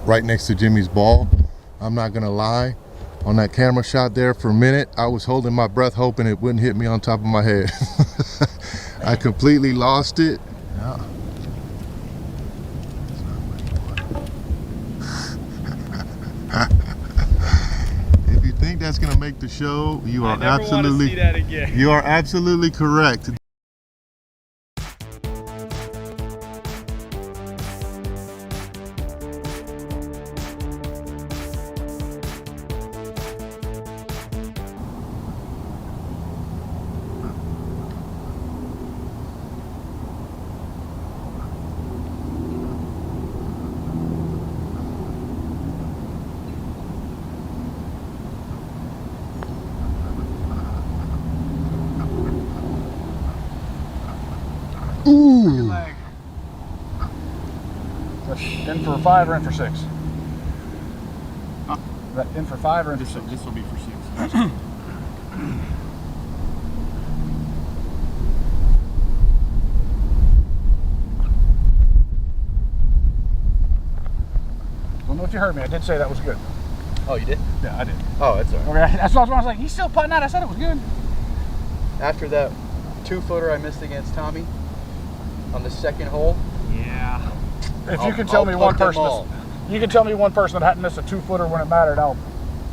Right next to Jimmy's ball. I'm not gonna lie. On that camera shot there for a minute, I was holding my breath hoping it wouldn't hit me on top of my head. I completely lost it. Yeah. If you think that's gonna make the show, you are absolutely see that again. you are absolutely correct. Ooh. Leg. That's in for 5 or in for 6? Huh? Is that in for 5 or in for 6? This will be for 6. if you heard me. I did say that was good. Oh, you did? Yeah, I did. Oh, it's all right. Okay, that's what I was like. He's still putting out. I said it was good. After that 2-footer I missed against Tommy on the second hole. Yeah. If you can tell me one person, you can tell me one person that hadn't missed a 2-footer when it mattered, I'll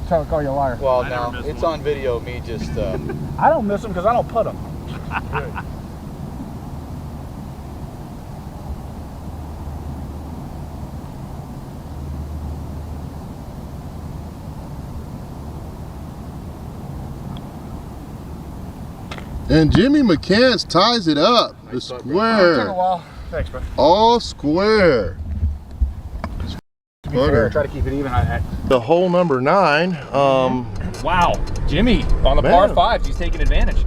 call you a liar. Well, now it's on video. Me just. I don't miss them because I don't put them. And Jimmy McCants ties it up. The It took a square. while. Thanks, bud. All square. To be fair, try to keep it even. The hole number 9. Wow, Jimmy on the Man. par 5s, he's taking advantage.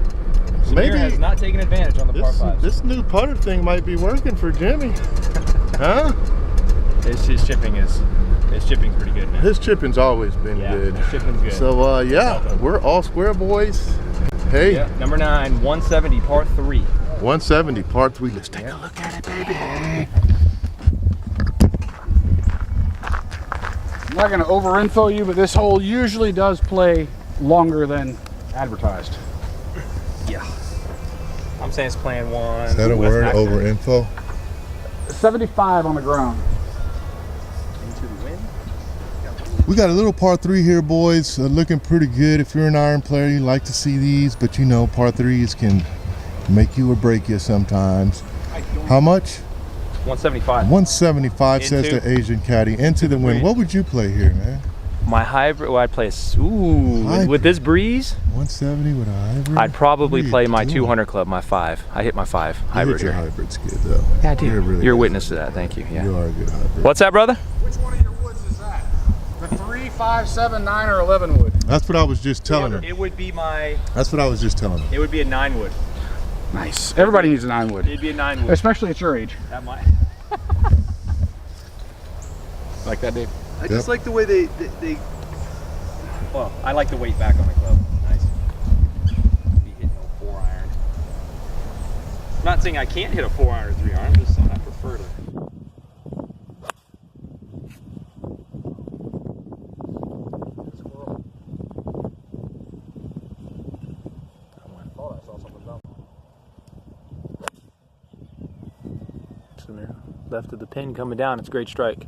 Samir Maybe has not taken advantage on the par 5s. This new putter thing might be working for Jimmy. Huh? His chipping's pretty good now. His chipping's always been Yeah, good. his chipping's good. So yeah, we're all square boys. Hey, Yeah, number 9, 170, par 3. 170, par 3. Let's take a look at it, baby. I'm not going to over-info you, but this hole usually does play longer than advertised. Yeah. I'm saying it's playing 1. Is that a word, over info? 75 on the ground. Into the wind. We got a little par 3 here, boys. Looking pretty good. If you're an iron player, you like to see these, but you know, par 3s can make you or break you sometimes. How much? 175. 175 says Into- the Asian caddy. Into the wind. What would you play here, man? My hybrid, well, I'd play with this breeze, 170 with a hybrid? I'd probably What are you play my doing? 200 club, my 5. I hit my 5 You hybrid hit your here. hybrid's good, though. Yeah, I do. You're a really You're a good witness to that. Thank you. Yeah. You are a good hybrid. What's that, brother? Which one of your woods is that? The 3, 5, 7, 9, or 11 wood? That's what I was just telling her. It would be my. That's what I was just telling her. It would be a 9 wood. Nice. Everybody needs a 9 wood. It'd be a 9 wood. Especially at your age. That might. Like that, Dave? I just like the way they Well, I like the weight back on the club. Nice. Be hitting a 4-iron. I'm not saying I can't hit a 4-iron or 3-iron. I'm just saying I prefer to. Samir, left of the pin coming down. It's a great strike.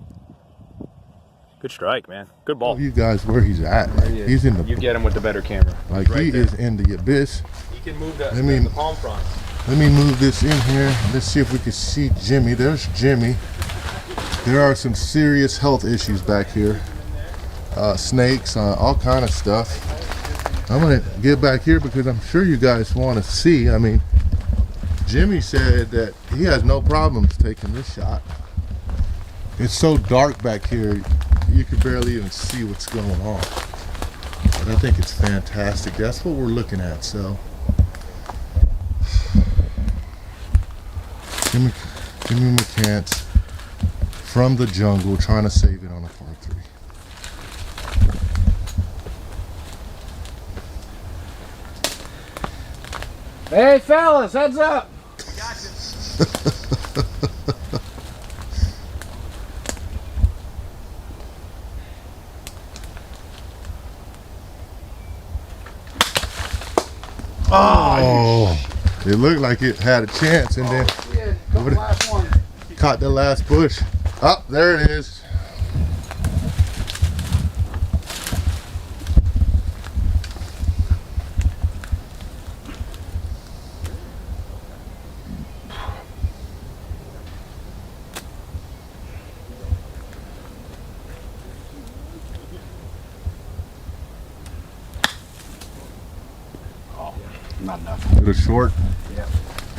Good strike, man. Good ball. You guys, where he's at. He's in the. You get him with the better camera. Like Right he there. is in the abyss. He can move the, Let me- the palm front. Let me move this in here. Let's see if we can see Jimmy. There's Jimmy. There are some serious health issues back here. Snakes, all kind of stuff. I'm gonna get back here because I'm sure you guys want to see. I mean, Jimmy said that he has no problems taking this shot. It's so dark back here, you can barely even see what's going on. But I think it's fantastic. That's what we're looking at. So. Jimmy McCants from the jungle trying to save it on a par 3. Hey, fellas, heads up. Oh, it looked like it had a chance, and then Yeah, got the last one. caught the last bush. Oh, there it is. Not enough. A little short. Yeah.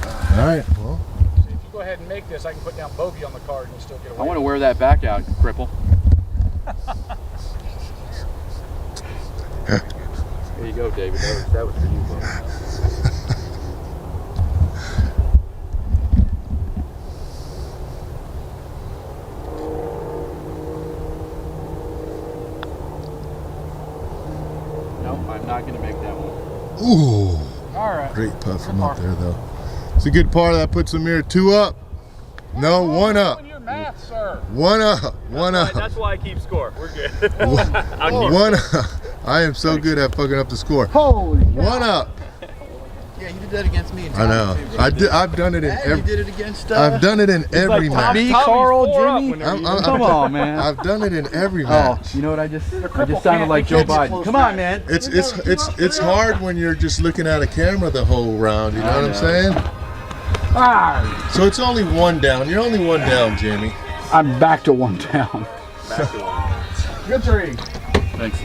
All right. Well, If you go ahead and make this, I can put down bogey on the card and you still get away. I want to wear that back out, cripple. There you go, David. That was for you, bud. Nope, I'm not going to make that one. ooh, All right. great putt from Good up par. there, though. It's a good par that puts Samir 2 up. No, 1 up. Doing your math. Yes, sir. 1 up. 1 up. That's why I keep score. We're good. One, 1 up. I am so good at fucking up the score. Holy 1 up. Yeah, you did that against me. I know. I've done it in You every. did it against. I've done it in every match. Me, Carl, Jimmy. Come on, man. I've done it in every Oh, match. you know what I just sounded like Joe Biden. Come on, man. It's hard when you're just looking at a camera the whole round. You know what I'm saying? Ah, So it's only 1 down. You're only 1 down, Jimmy. I'm back to 1 down. Good tree. Thanks.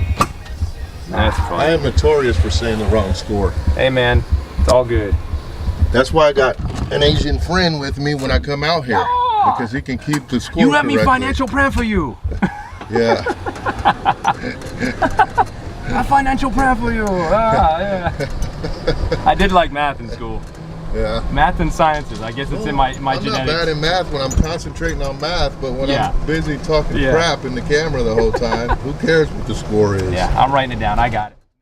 That's I fine. am notorious for saying the wrong score. Hey, man. It's all good. That's why I got an Asian friend with me when I come out here, because he can keep the score. You let me correctly. financial plan for you. Yeah. A financial plan for you. Yeah. I did like math in school. Yeah. Math and sciences. I guess it's in my I'm not genetics. bad in math when I'm concentrating on math, but when Yeah. I'm busy talking Yeah. crap in the camera the whole time, who cares what the score is? Yeah, I'm writing it down. I got it.